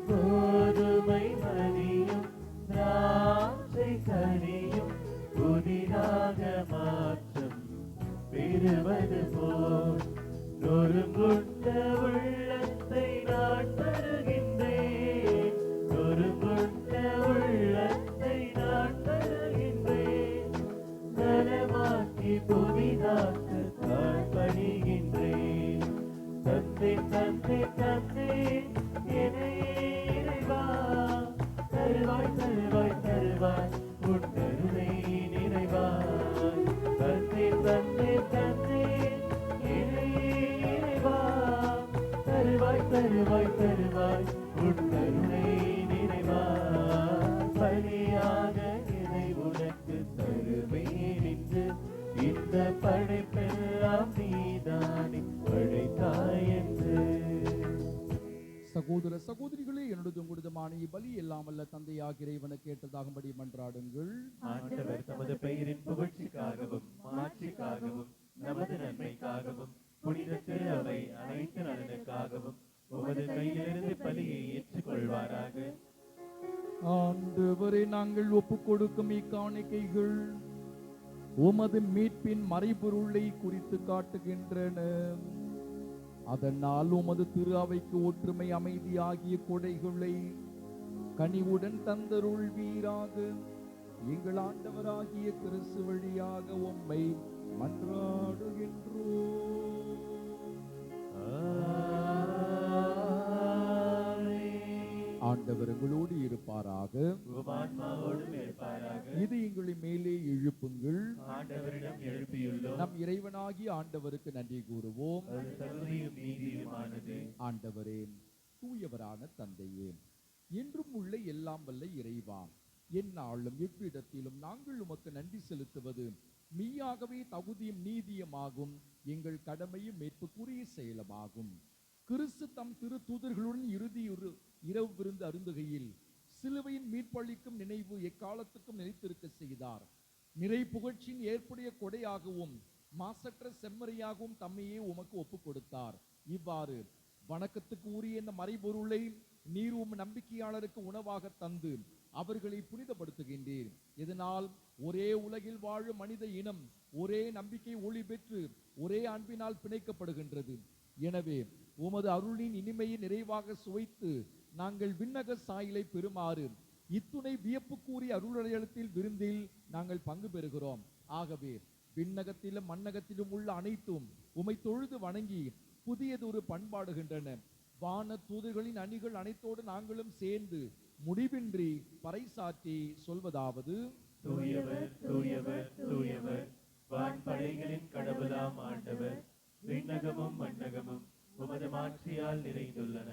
கோதுமை மணியும் திராட்சை கனியும் புதிதாக மாற்றும் பெறுவது போல், நொறுங்குண்ட உள்ளத்தை நான் தருகின்றேன், நொறுங்குண்ட உள்ளத்தை நான் தருகின்றேன், நலமாக்கி புதிதாக்க நான் பணிகின்றேன். தந்தை தந்தை தந்தை என்னை இறைவா, தருவாய் தருவாய் தருவாய் உன் கருணை நிறைவாய். தந்தை தந்தை தந்தை என்னை தருவாய் தருவாய் உன் கருணை நிறைவாய் பலியாக இதை உனக்கு தருவேன் என்று இந்த படைப்பெல்லாம் நீதானே படைத்தாய் என்று. சகோதர சகோதரிகளே, என்னுடைய உங்களுதுமான இப்பலி எல்லாம் அல்ல தந்தையாக இறைவனுக்கு ஏற்றதாகும்படி மன்றாடுங்கள். ஆண்டவர் தமது பெயரின் புகழ்ச்சிக்காகவும் மாட்சிக்காகவும் நமது நன்மைக்காகவும் புனித திரு அவை அனைத்து நலனுக்காகவும் உமது கையிலிருந்து பலியை ஏற்றுக்கொள்வாராக. ஆண்டவரை நாங்கள் ஒப்புக் கொடுக்கும் இக்காணிக்கைகள் உமது மீட்பின் மறைபொருளை குறித்து காட்டுகின்றன. அதனால் உமது திரு அவைக்கு ஒற்றுமை அமைதி ஆகிய கொடைகளை கனிவுடன் தந்தருள்வீராக. எங்கள் ஆண்டவராகிய கிறிஸ்து வழியாக உம்மை மன்றாடுகின்றோம். ஆண்டவர் எங்களோடு இருப்பாராக. இது எங்களை மேலே எழுப்புங்கள். ஆண்டவரிடம் எழுப்பியுள்ளோம். நம் இறைவனாகிய ஆண்டவருக்கு நன்றி கூறுவோம். ஆண்டவரே, தூயவரான தந்தையே, என்றும் உள்ள எல்லாம் வல்ல இறைவா, எந்நாளும் எவ்விடத்திலும் நாங்கள் உமக்கு நன்றி செலுத்துவது மெய்யாகவே தகுதியும் நீதியுமாகும். எங்கள் கடமையும் மேற்புக்குரிய செயலமாகும். கிறிஸ்து தம் திரு தூதர்களுடன் இறுதி இரவு விருந்து அருந்துகையில் சிலுவையின் மீட்பளிக்கும் நினைவு எக்காலத்துக்கும் நிலைத்திருக்க செய்தார். நிறை புகழ்ச்சியின் ஏற்புடைய கொடையாகவும் மாசற்ற செம்மறியாகவும் தம்மையே உமக்கு ஒப்புக் கொடுத்தார். இவ்வாறு வணக்கத்துக்கு உரிய இந்த மறைபொருளை நீர் உம் நம்பிக்கையாளருக்கு உணவாக தந்து அவர்களை புனிதப்படுத்துகின்றீர். இதனால் ஒரே உலகில் வாழும் மனித இனம் ஒரே நம்பிக்கை ஒளி பெற்று ஒரே அன்பினால் பிணைக்கப்படுகின்றது. எனவே உமது அருளின் இனிமையை நிறைவாக சுவைத்து நாங்கள் விண்ணக சாயலை பெறுமாறு இத்துணை வியப்புக்கூறிய அருளடையாளத்தில் விருந்தில் நாங்கள் பங்கு பெறுகிறோம். ஆகவே விண்ணகத்திலும் மண்ணகத்திலும் உள்ள அனைத்தும் உமை தொழுது வணங்கி புதியதொரு பண்பாடுகின்றன. வான தூதர்களின் அணிகள் அனைத்தோடு நாங்களும் சேர்ந்து முடிவின்றி பறைசாற்றி சொல்வதாவது: தூயவர் தூயவர் தூயவர், வான்படைகளின் கடவுளாம் ஆண்டவர். விண்ணகமும் மண்ணகமும் உமது மாட்சியால் நிறைந்துள்ளன.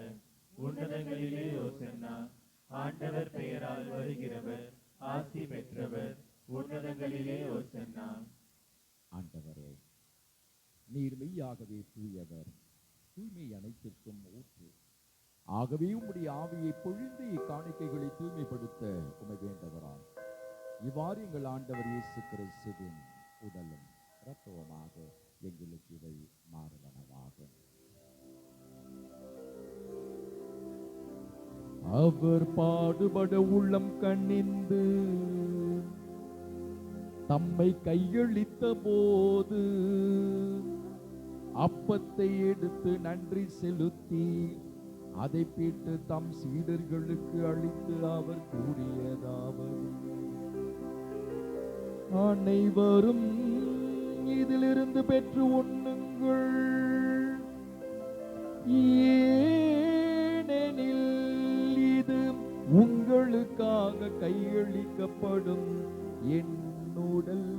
உன்னதங்களிலே ஓசன்னா. ஆண்டவர் பெயரால் வருகிறவர் ஆசி பெற்றவர். உன்னதங்களிலே ஓசன்னா. ஆண்டவரே, நீர் மெய்யாகவே தூயவர், தூய்மை அனைத்திற்கும் ஊற்று. ஆகவே உம்முடைய ஆவியை பொழிந்து இக்காணிக்கைகளை தூய்மைப்படுத்த உமை வேண்டவராம். இவ்வாறு எங்கள் ஆண்டவர் இயேசு கிறிஸ்துவின் உடலும் இரத்தவுமாக எங்களுக்கு இவை மாறுவனவாக. அவர் பாடுபட உள்ளம் கண்ணிந்து தம்மை கையளித்த போது அப்பத்தை எடுத்து நன்றி செலுத்தி அதை பிட்டு தம் சீடர்களுக்கு அளித்து அவர் கூறியதாவது: அனைவரும் இதிலிருந்து பெற்று உண்ணுங்கள், ஏனெனில் இது உங்களுக்காக கையளிக்கப்படும் என் உடல்.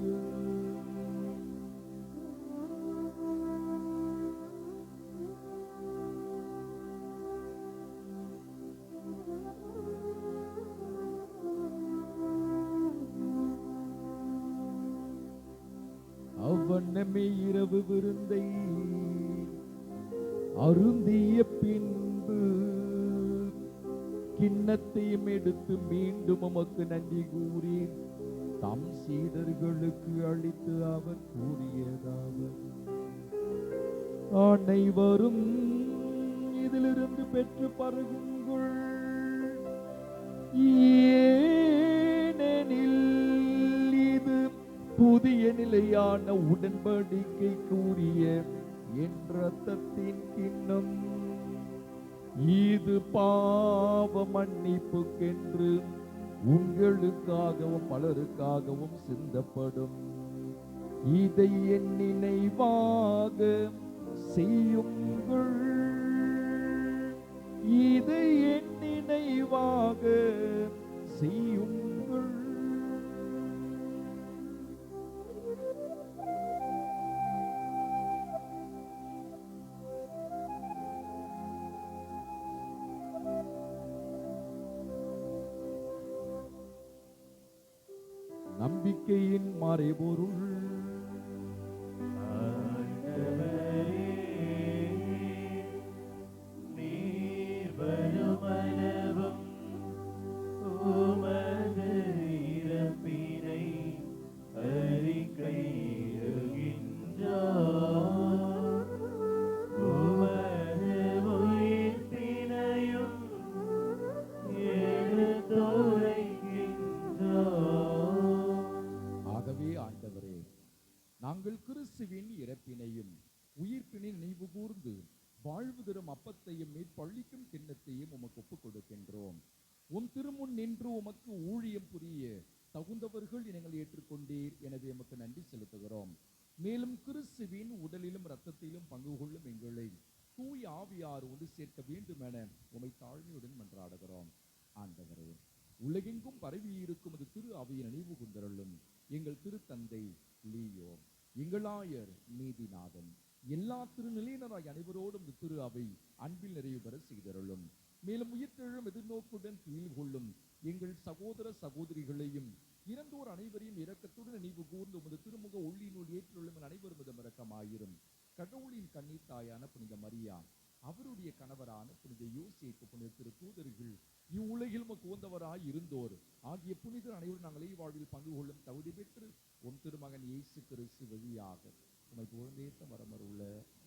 அவ்வண்ணமே இரவு விருந்தை அருந்திய பின்பு கிண்ணத்தையும் எடுத்து மீண்டும் உமக்கு நன்றி கூறி தம் சீடர்களுக்கு அளித்து அவர் கூறியதாவது: அனைவரும் இதிலிருந்து பெற்று பருகுங்கள், ஏனெனில் இது புதிய நிலையான உடன்படிக்கை கூறிய என் இரத்தத்தின் கிண்ணம். இது பாவ மன்னிப்புக்கென்று உங்களுக்காகவும் பலருக்காகவும் சிந்தப்படும். இதை என் நினைவாக செய்யுங்கள், இதை என் நினைவாக செய்யுங்கள். நம்பிக்கையின் மறைபொருள். ஆண்டவரே, நீர் வருமளவும் உமது இறப்பினை அறிக்கையிடுகின்றோம். உமது உயிர்ப்பினையும் எடுத்துரைக்கின்றோம். ஆகவே ஆண்டவரே, நாங்கள் கிறிஸ்துவின் இறப்பினையும் உயிர்ப்பினை நினைவு கூர்ந்து வாழ்வு தரும் அப்பத்தையும் மீட்பளிக்கும் கிண்ணத்தையும் உமக்கு ஒப்புக் கொடுக்கின்றோம். உம் திருமுன் நின்று உமக்கு ஊழியம் புரிய தகுந்தவர்கள் நீங்கள் ஏற்றுக்கொண்டீர். எனவே உமக்கு நன்றி செலுத்துகிறோம். மேலும் கிறிஸ்துவின் உடலிலும் இரத்தத்திலும் பங்கு கொள்ளும் எங்களை தூய ஆவியார் ஒன்று சேர்க்க வேண்டும் என உமை தாழ்மையுடன் மன்றாடுகிறோம். ஆண்டவரே, உலகெங்கும் பரவி இருக்கும் அது திரு அவையை நினைவு கொண்டருளும். எங்கள் திருத்தந்தை லீயோ, எங்கள் ஆயர் நீதிநாதன், எல்லா திருநிலையினராய் அனைவரோடும் இந்த திரு அவை அன்பில் நிறைவு பெற செய்தருளும். மேலும் உயிர்த்தெழும் எதிர்நோக்குடன் துயில் கொள்ளும் எங்கள் சகோதர சகோதரிகளையும் இறந்தோர் அனைவரையும் இரக்கத்துடன் நினைவு கூர்ந்து உமது திருமுக ஒளியினுள் ஏற்றுள்ளும் அனைவரும் இதம் இரக்கமாயிரும். கடவுளின் கண்ணீர் தாயான புனித மரியா, அவருடைய கணவரான புனித யோசேப்பு, புனித திரு தூதர்கள், இவ்வுலகில் உமக்கு உகந்தவராய் இருந்தோர் ஆகிய புனிதர் அனைவரும் நாங்கள் வாழ்வில் பங்கு கொள்ளும் தகுதி பெற்று உம் திருமகன் இயேசு கிறிஸ்து வழியாக உமை குழந்தையேற்ற வரமருள்ள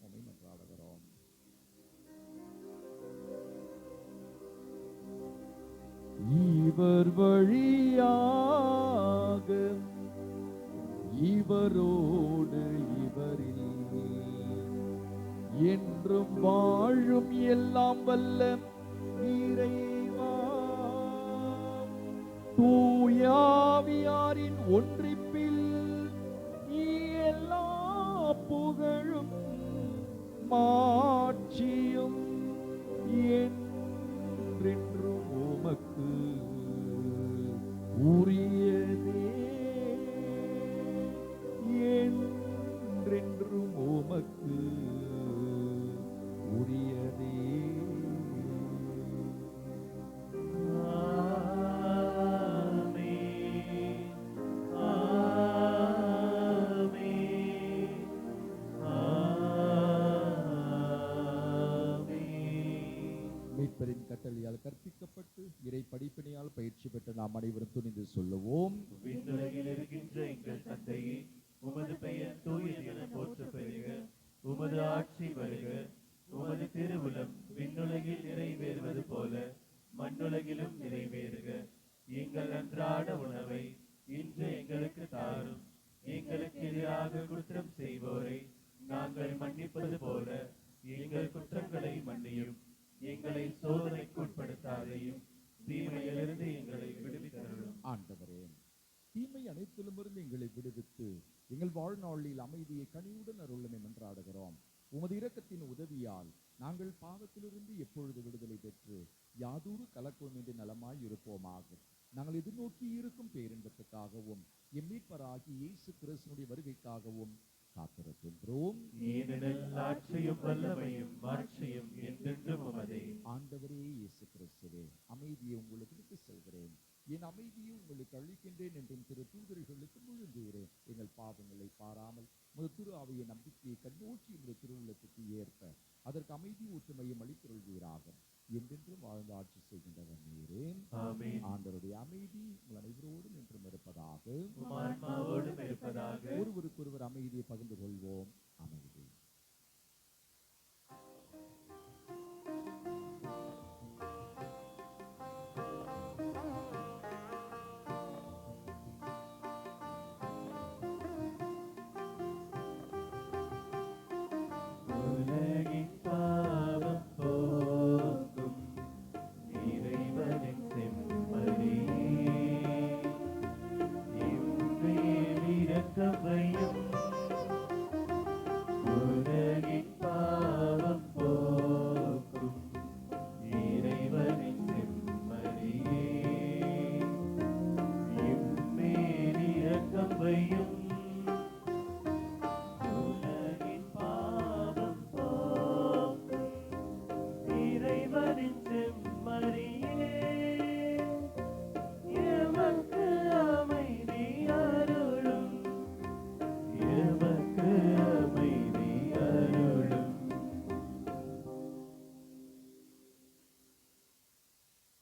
உமை மன்றாடுகிறோம். இவர் வழியாக இவரோடு இவரில் என்றும் வாழும் எல்லாம் வல்ல இறைவா, தூயாவியாரின் ஒன்றிப்பில் எல்லா புகழும் மாட்சியும் என்றென்றும் உமக்கு உரியதே, என்றென்றும் உமக்கு உரியதே. மீட்பரின் கட்டளையால் கற்பிக்கப்பட்டு இறை படிப்பினையால் பயிற்சி பெற்ற நாம் அனைவரும் துணிந்து சொல்லுவோம். விண்ணுலகில் இருக்கின்ற எங்கள் தந்தையே, உமது பெயர் தூயது என போற்றப் பெறுக. உமது ஆட்சி வருக. உமது திருவுளம் விண்ணுலகில் நிறைவேறுவது போல மண்ணுலகிலும் நிறைவேறுக. எங்கள் அன்றாட உணவை இன்று எங்களுக்கு தாரும். எங்களுக்கு எதிராக குற்றம் செய்வோரை நாங்கள் மன்னிப்பது போல எங்கள் குற்றங்களை மன்னியும். எங்களை சோதனைக்கு உட்படுத்தாதையும், தீமையிலிருந்து எங்களை விடுவித்தருளும். ஆண்டவரே, தீமை அனைத்திலுமிருந்து எங்களை விடுவித்து எங்கள் வாழ்நாளில் அமைதியை கனிவுடன் அருளும் என்றாடுகிறோம். உமது இரக்கத்தின் உதவியால் நாங்கள் பாவத்திலிருந்து எப்பொழுது விடுதலை பெற்று யாதொரு கலக்கமின்றி நலமாய் இருப்போமாக. நாங்கள் எதிர்நோக்கி இருக்கும் பேரின்பத்துக்காகவும் எம் மீட்பராகிய இயேசு கிறிஸ்துவினுடைய வருகைக்காகவும் காத்திருக்கின்றோம். ஏனெனில் ஆட்சியும் வல்லமையும் மாட்சியும் என்றென்றும் உமதே. ஆண்டவரே இயேசு கிறிஸ்துவே, அமைதியை உங்களுக்கு விட்டு செல்கிறேன், என் அமைதியை உங்களுக்கு அளிக்கின்றேன் என்றும் திரு தூதர்களுக்கு முழுந்தீரே. எங்கள் பாவங்களை பாராமல் உமது திரு அவையை நம்பிக்கையை கண்ணோக்கி உமது திருவுள்ளத்துக்கு ஏற்ப அதற்கு அமைதி ஒற்றுமையும் அளித்தருள்வீராக. என்றென்றும் வாழ்ந்து ஆட்சி செய்கின்றவர் நீரே. ஆமென். ஆண்டவருடைய அமைதி உங்கள் அனைவரோடும் என்றும் இருப்பதாக. உம் ஆன்மாவோடும் இருப்பதாக. ஒருவருக்கொருவர் அமைதியை பகிர்ந்து கொள்வோம். அமைதி. உலகின் பாவம் போக்கும் இறைவனின் செம்மறியே, இம்மேல் இரக்கம் வையும்.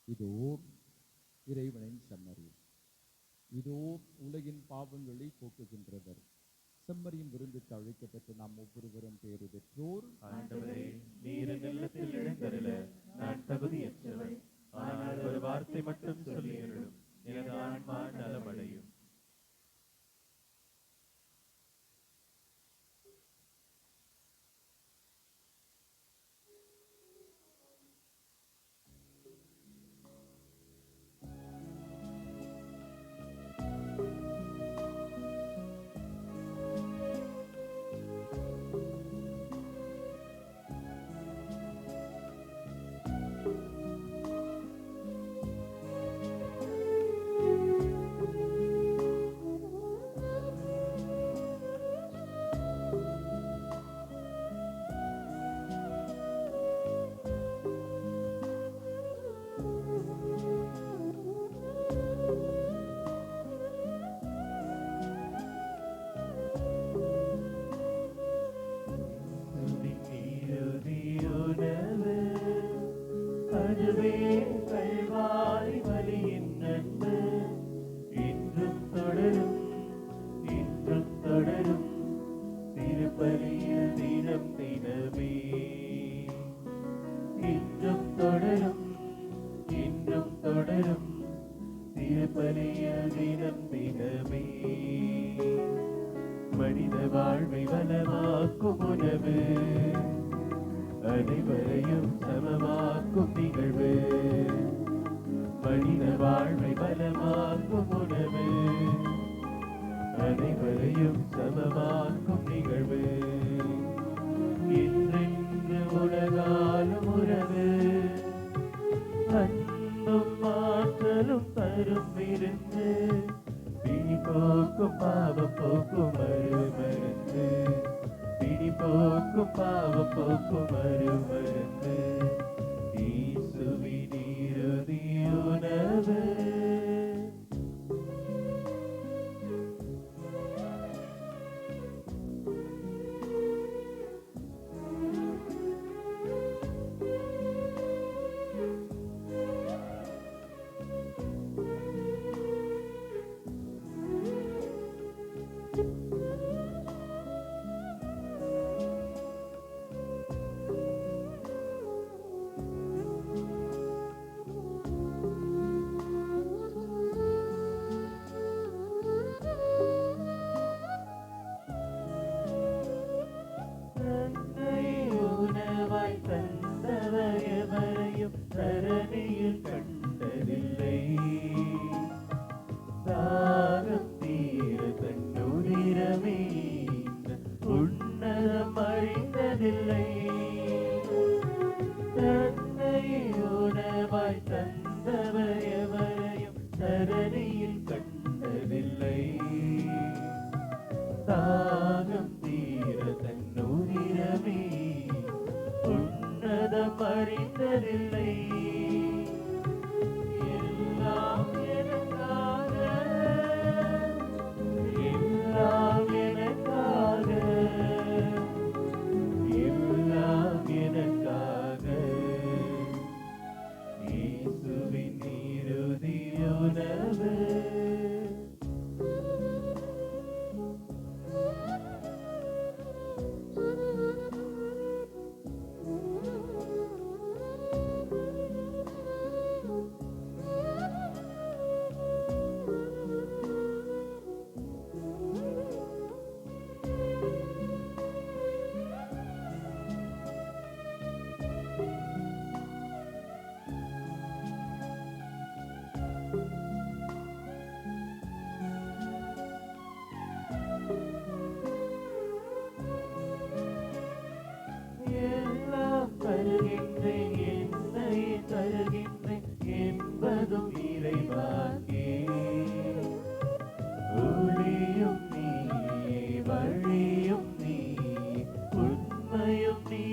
இதோ இறைவனின் செம்மறி, இதோ உலகின் பாவங்களை போக்குகின்றவர். செம்மறியின் விருந்துக்கு அழைக்கப்பட்டு நாம் ஒவ்வொருவரும் பேறு பெற்றோர். ஆண்டவரே, நீர் என் இல்லத்தில் எழுந்தருள நான் தகுதியற்றவன். ஆனால் ஒரு வார்த்தை மட்டும் சொல்லியருளும், எனது ஆன்மா நலமடையும். அதுவே கல்வாரி வலியின் நட்பு, இன்றும் தொடரும், இன்றும் தொடரும். திருப்பலியில் தினம் தினமே இன்றும் தொடரும், இன்றும் தொடரும். திருப்பலியில் தினம் தினமே மனித வாழ்வை வளமாக்கும் உணவு, அனைவரையும் சமமாக்கும் நிகழ்வு. மனித வாழ்வை பலமாக்கும் உணவு, அனைவரையும் சமமாக்கும் நிகழ்வு. இன்றென்று உலகாலும் உறவு, அன்பும் மாற்றலும் தரும் விருந்து. பிணி போக்கும் பாவம் போக்கும் மறுமருந்து, பிணி போக்கும் பாவம் போக்கும் மறுமருந்து. இயேசுவின் இறுதி உணவு. தரணியில் கண்டதில்லை, தாகம் தீர தன்னுதிரமே உன்னதம் அறிந்ததில்லை. தன்னை உணவாய் தந்தவர் எவரையும் தரணியில் கண்டதில்லை, தாகம் தீர தன்னுதிரமே உன்னதம் அறிந்ததில்லை. எல்லாம் எனக்காக, எல்லாம் எனக்காக, எல்லாம் எனக்காக. இயேசுவின் இறுதி உணவு. எல்லாம் தருகின்றேன், என்னை தருகின்றேன் என்பதும் இறைவாக்கே. ஒளியும் நீ, வழியும் நீ, உண்மையும் நீ.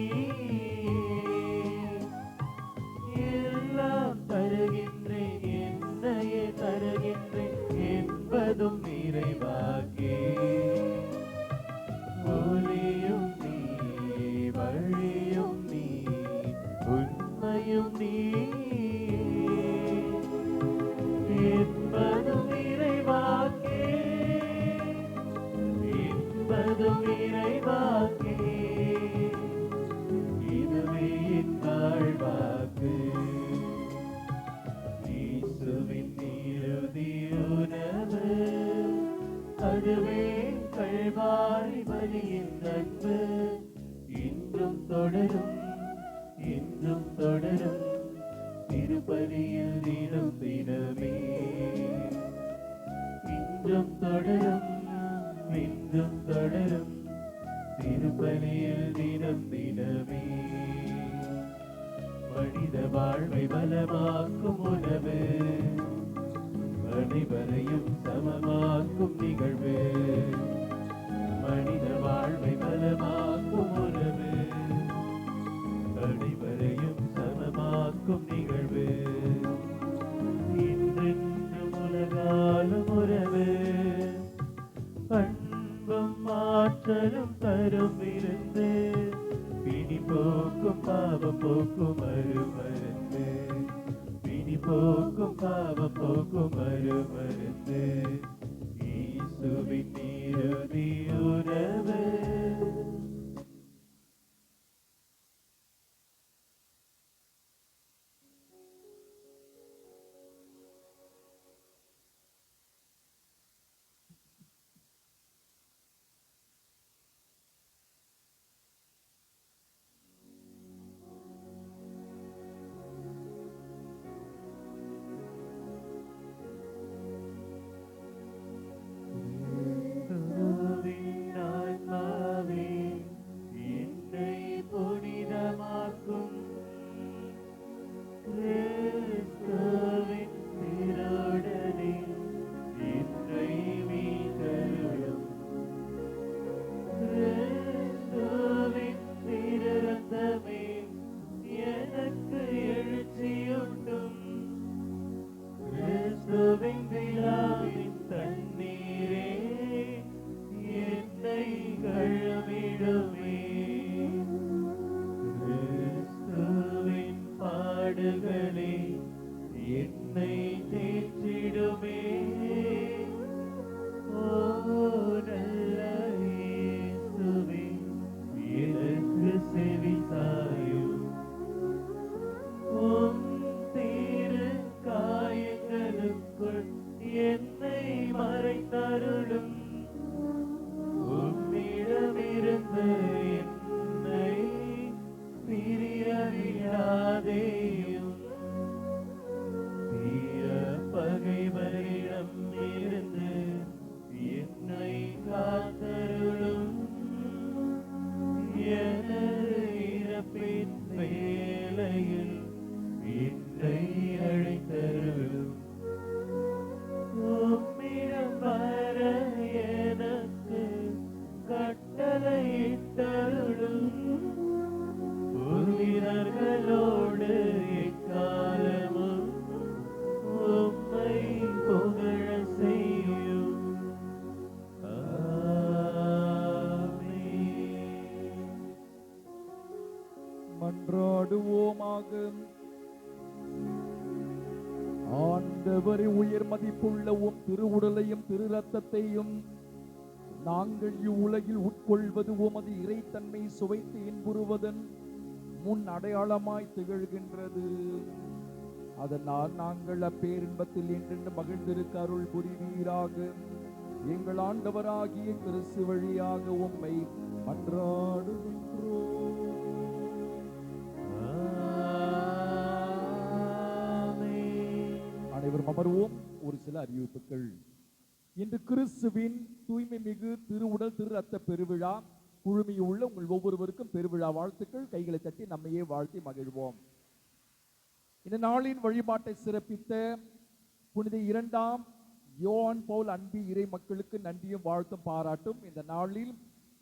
எல்லாம் தருகின்றேன், என்னையே தருகின்றேன் என்பதும் இறைவாக்கே. ஒளியும் நீ, வழியும் நீ, உண்மையும் நீ. இறைவாக்கே, இதுவே என் வாழ்வாக்கு. இயேசுவின் இறுதி உணவு, அதுவே கல்வாரி பலியின் அன்பு. இன்றும் தொடரும், இன்றும் தொடரும், திருப்பலியில் தினம் தினமே. இன்றும் தொடரும், இன்றும் தொடரும், திருப்பலியில் தினம் தினமே. மனித வாழ்வை பலமாக்கும் உணவு, அனைவரையும் சமமாக்கும் நிகழ்வு. மனித வாழ்வை பலமாக்கும் உணவு, அனைவரையும் சமமாக்கும் நிகழ்வு. இன்றென்றும் உலகாலும் உறவு, அன்பும் ஆற்றலும் தரும் இருந்து. பிணி போக்கும் பாவம் போக்கும் அருமருந்து, பிணி போக்கும் பாவம் போக்கும் அருமருந்து. இயேசுவின் இறுதி உணவு. ஆத்மாவே, என்னை புனிதமாக்கும். கிறிஸ்துவின் திருவுடனே என்னை மீட்டருளும். கிறிஸ்துவின் திரு ரத்தமே எனக்கு எழுச்சியூட்டும். கிறிஸ்துவின் விழாவின் தண்ணீரே என்னை கழுவிடுமே. கிறிஸ்துவின் பாடுகளே என்னை தேற்றிடுமே. ஓ நல்ல இயேசுவே, எனக்கு செவி சாயும். உம் திரு காயங்களுக்குள் என்னை மறைத்தருளும். உம்மிடமிருந்து என்னை பிரியவிடாதேயும். தீய பகைவரிடம் இருந்து என்னை காத்தருளும். எனது இறப்பின் வேளையில் என்னை அழைத்தருளும். உம்மிடம் வர எனக்கு கட்டளையிட்டருளும். உயிர்களோடு எக்காலமும் உம்மை புகழ செய்யும். ஆமென். மன்றாடுவோமாக. ஆண்டவரை உயர் மதிப்புள்ள உம் திருவுடலையும் திரு ரத்தத்தையும் நாங்கள் இவ்வுலகில் உட்கொள்வது உமது இறைத்தன்மை சுவைத்து இன்புறுவதன் முன் அடையாளமாய் திகழ்கின்றது. அதனால் நாங்கள் அப்பேரின்பத்தில் என்றென்று மகிழ்ந்திருக்க அருள் புரிவீராக. எங்கள் ஆண்டவராகிய கிறிஸ்து வழியாக உம்மை மன்றாடுகின்றோம். அனைவரும் அமர்வோம். ஒரு சில அறிவிப்புகள். இன்று கிறிஸ்துவின் தூய்மை மிகு திருவுடல் திரு ரத்த பெருவிழா. குழுமியுள்ள உங்கள் ஒவ்வொருவருக்கும் பெருவிழா வாழ்த்துக்கள். கைகளை தட்டி நம்மையே வாழ்த்தி மகிழ்வோம். இந்த நாளின் வழிபாட்டை சிறப்பித்த புனித 2ஆம் யோவான் பவுல் அன்பி இறை மக்களுக்கு நன்றியும் வாழ்த்தும் பாராட்டும். இந்த நாளில்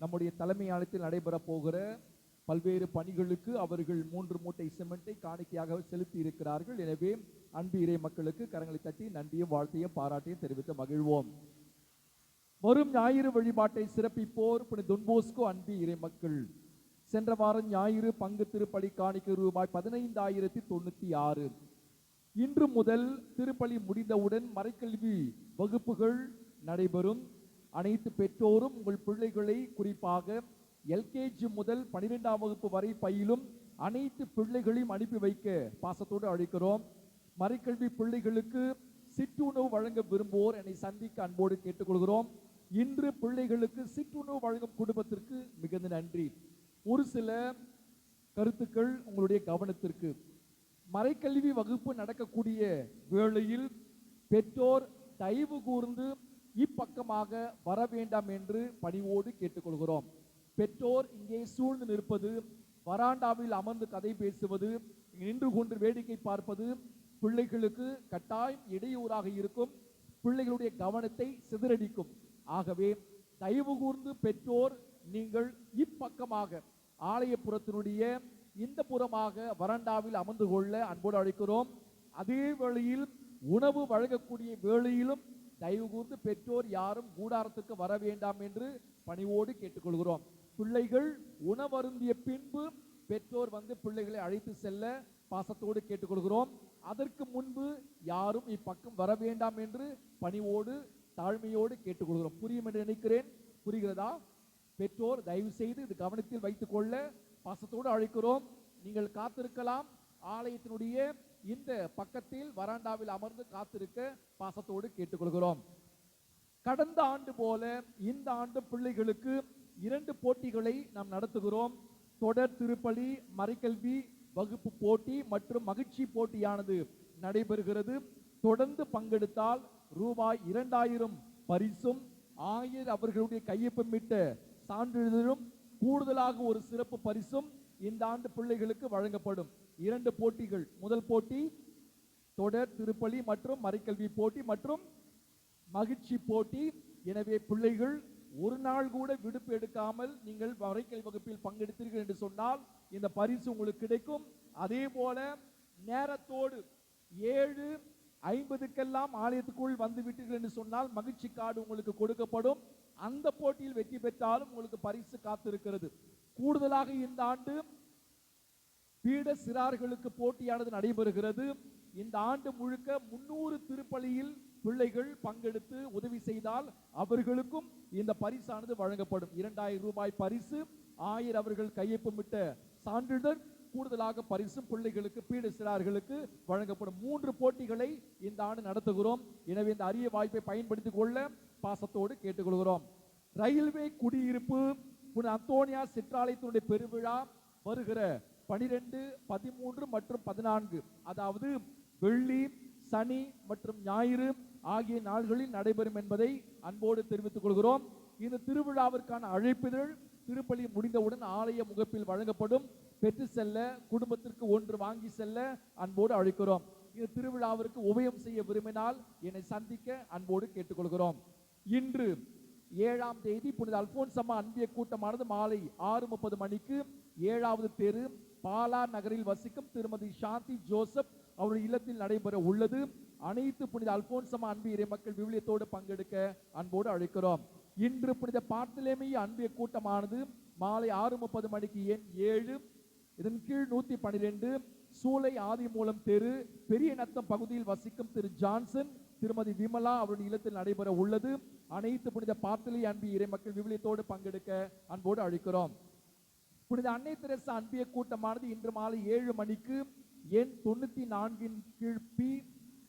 நம்முடைய தலைமை ஆலயத்தில் நடைபெற போகிற பல்வேறு பணிகளுக்கு அவர்கள் 3 மூட்டை சிமெண்டை காணிக்கையாக செலுத்தி இருக்கிறார்கள். எனவே அன்பு இறை மக்களுக்கு கரங்களை தட்டி நன்றியும் வாழ்த்தையும் பாராட்டையும் தெரிவித்து மகிழ்வோம். வரும் ஞாயிறு வழிபாட்டை சிறப்பிப்போர் புனித தொன் போஸ்கோ அன்பு இறை மக்கள். சென்ற வாரம் ஞாயிறு பங்கு திருப்பலி காணிக்கை ரூபாய் 15,096. இன்று முதல் திருப்பலி முடிந்தவுடன் மறைக்கல்வி வகுப்புகள் நடைபெறும். அனைத்து பெற்றோரும் உங்கள் பிள்ளைகளை குறிப்பாக எல்கேஜி முதல் 12ஆம் வகுப்பு வரை பயிலும் அனைத்து பிள்ளைகளையும் அனுப்பி வைக்க பாசத்தோடு அழைக்கிறோம். மறைக்கல்வி பிள்ளைகளுக்கு சிற்றுணவு வழங்க விரும்புவோர் என்னை சந்திக்க அன்போடு கேட்டுக்கொள்கிறோம். இன்று பிள்ளைகளுக்கு சிற்றுணவு வழங்கும் குடும்பத்திற்கு மிகுந்த நன்றி. ஒரு சில கருத்துக்கள் உங்களுடைய கவனத்திற்கு. மறைக்கல்வி வகுப்பு நடக்கக்கூடிய வேளையில் பெற்றோர் தயவு கூர்ந்து இப்பக்கமாக வர வேண்டாம் என்று பணிவோடு கேட்டுக்கொள்கிறோம். பெற்றோர் இங்கே சூழ்ந்து நிற்பது, வராண்டாவில் அமர்ந்து கதை பேசுவது, நின்று கொண்டு வேடிக்கை பார்ப்பது பிள்ளைகளுக்கு கட்டாயம் இடையூறாக இருக்கும், பிள்ளைகளுடைய கவனத்தை சிதறடிக்கும். ஆகவே தயவு கூர்ந்து பெற்றோர் நீங்கள் இப்பக்கமாக ஆலயப்புறத்தினுடைய இந்த புறமாக வராண்டாவில் அமர்ந்து கொள்ள அன்போடு அழைக்கிறோம். அதே வேளையில் உணவு வழங்கக்கூடிய வேளையிலும் தயவு கூர்ந்து பெற்றோர் யாரும் கூடாரத்துக்கு வர வேண்டாம் என்று பணிவோடு கேட்டுக்கொள்கிறோம். பிள்ளைகள் உணவருந்திய பின்பு பெற்றோர் வந்து பிள்ளைகளை அழைத்து செல்ல பாசத்தோடு கேட்டுக்கொள்கிறோம். அதற்கு முன்பு யாரும் இப்பக்கம் வர வேண்டாம் என்று பணிவோடு தாழ்மையோடு கேட்டுக்கொள்கிறோம். புரியும் என்று நினைக்கிறேன். புரிகிறதா? பெற்றோர் தயவு செய்து இது கவனத்தில் வைத்துக் கொள்ள பாசத்தோடு அழைக்கிறோம். நீங்கள் காத்திருக்கலாம். ஆலயத்தினுடைய இந்த பக்கத்தில் வராண்டாவில் அமர்ந்து காத்திருக்க பாசத்தோடு கேட்டுக்கொள்கிறோம். கடந்த ஆண்டு போல இந்த ஆண்டு பிள்ளைகளுக்கு 2 போட்டிகளை நாம் நடத்துகிறோம். தொடர் திருப்பலி, மறைக்கல்வி வகுப்பு போட்டி மற்றும் மகிழ்ச்சி போட்டியானது நடைபெறுகிறது. தொடர்ந்து பங்கெடுத்தால் ரூபாய் 2000 பரிசும் 1000 அவர்களுடைய கையொப்பமிட்ட சான்றிதழும் கூடுதலாக ஒரு சிறப்பு பரிசும் இந்த ஆண்டு பிள்ளைகளுக்கு வழங்கப்படும். 2 போட்டிகள். முதல் போட்டி தொடர் திருப்பலி மற்றும் மறைக்கல்வி போட்டி மற்றும் மகிழ்ச்சி போட்டி. எனவே பிள்ளைகள் ஒரு நாள் கூட விடுப்பு எடுக்காமல் நீங்கள் மறைக்கல்வி வகுப்பில் பங்கெடுத்தீர்கள் என்று சொன்னால் இந்த பரிசு உங்களுக்கு கிடைக்கும். அதே போல நேரத்தோடு 7:50க்கெல்லாம் ஆலயத்துக்குள் வந்து விட்டீர்கள் என்று சொன்னால் மகிழ்ச்சி கார்டு உங்களுக்கு கொடுக்கப்படும். அந்த போட்டியில் வெற்றி பெற்றாலும் உங்களுக்கு பரிசு காத்திருக்கிறது. கூடுதலாக இந்த ஆண்டு பீட சிறார்களுக்கு போட்டியானது நடைபெறுகிறது. இந்த ஆண்டு முழுக்க 300 திருப்பலியில் பிள்ளைகள் பங்கெடுத்து உதவி செய்தால் அவர்களுக்கும் இந்த பரிசானது வழங்கப்படும். 2000 ரூபாய் பரிசு, 1000 அவர்கள் கையொப்பமிட்ட சான்றிதழ், கூடுதலாக பரிசும் பிள்ளைகளுக்கு பீட சிறார்களுக்கு வழங்கப்படும். 3 போட்டிகளை இந்த ஆண்டு நடத்துகிறோம். எனவே இந்த அரிய வாய்ப்பை பயன்படுத்திக் கொள்ள பாசத்தோடு கேட்டுக்கொள்கிறோம். ரயில்வே குடியிருப்பு புனித அந்தோனியா சிற்றாலயத்தினுடைய பெருவிழா வருகிற 12, 13 மற்றும் 14, அதாவது வெள்ளி, சனி மற்றும் ஞாயிறு ஆகிய நாள்களில் நடைபெறும் என்பதை அன்போடு தெரிவித்துக் கொள்கிறோம். இந்த திருவிழாவிற்கான அழைப்பிதழ் திருப்பலி முடிந்தவுடன் ஆலய முகப்பில் வழங்கப்படும். பெற்று செல்ல, குடும்பத்திற்கு ஒன்று வாங்கி செல்ல அன்போடு அழைக்கிறோம். இந்த திருவிழாவிற்கு உபயம் செய்ய விரும்பினால் என்னை சந்திக்க அன்போடு கேட்டுக்கொள்கிறோம். இன்று 7ஆம் தேதி புனித அல்போன்சம்மா அன்பிய கூட்டமானது மாலை 6:30 மணிக்கு 7வது தெரு பாலா நகரில் வசிக்கும் திருமதி சாந்தி ஜோசப் அவருடைய இல்லத்தில் நடைபெற உள்ளது. அனைத்து புனித அல்போன்சம்மா அன்பிய இறைமக்கள் விவிலியத்தோடு பங்கெடுக்க அன்போடு அழைக்கிறோம். இன்று புனித பார்த்திலேமிய அன்பிய கூட்டமானது மாலை 6:30 மணிக்கு எண் 7 இதன் கீழ் 112 சூளை ஆதிமூலம் தெரு பெரிய நத்தம் பகுதியில் வசிக்கும் திரு ஜான்சன் திருமதி விமலா அவருடைய இல்லத்தில் நடைபெற உள்ளது. அனைத்து புனித பார்த்திலே அன்பிய இறைமக்கள் விவிலியத்தோடு பங்கெடுக்க அன்போடு அழைக்கிறோம். புனித அன்னை தெரசா அன்பிய கூட்டமானது இன்று மாலை 7 மணிக்கு எண் 94 கீழ் பி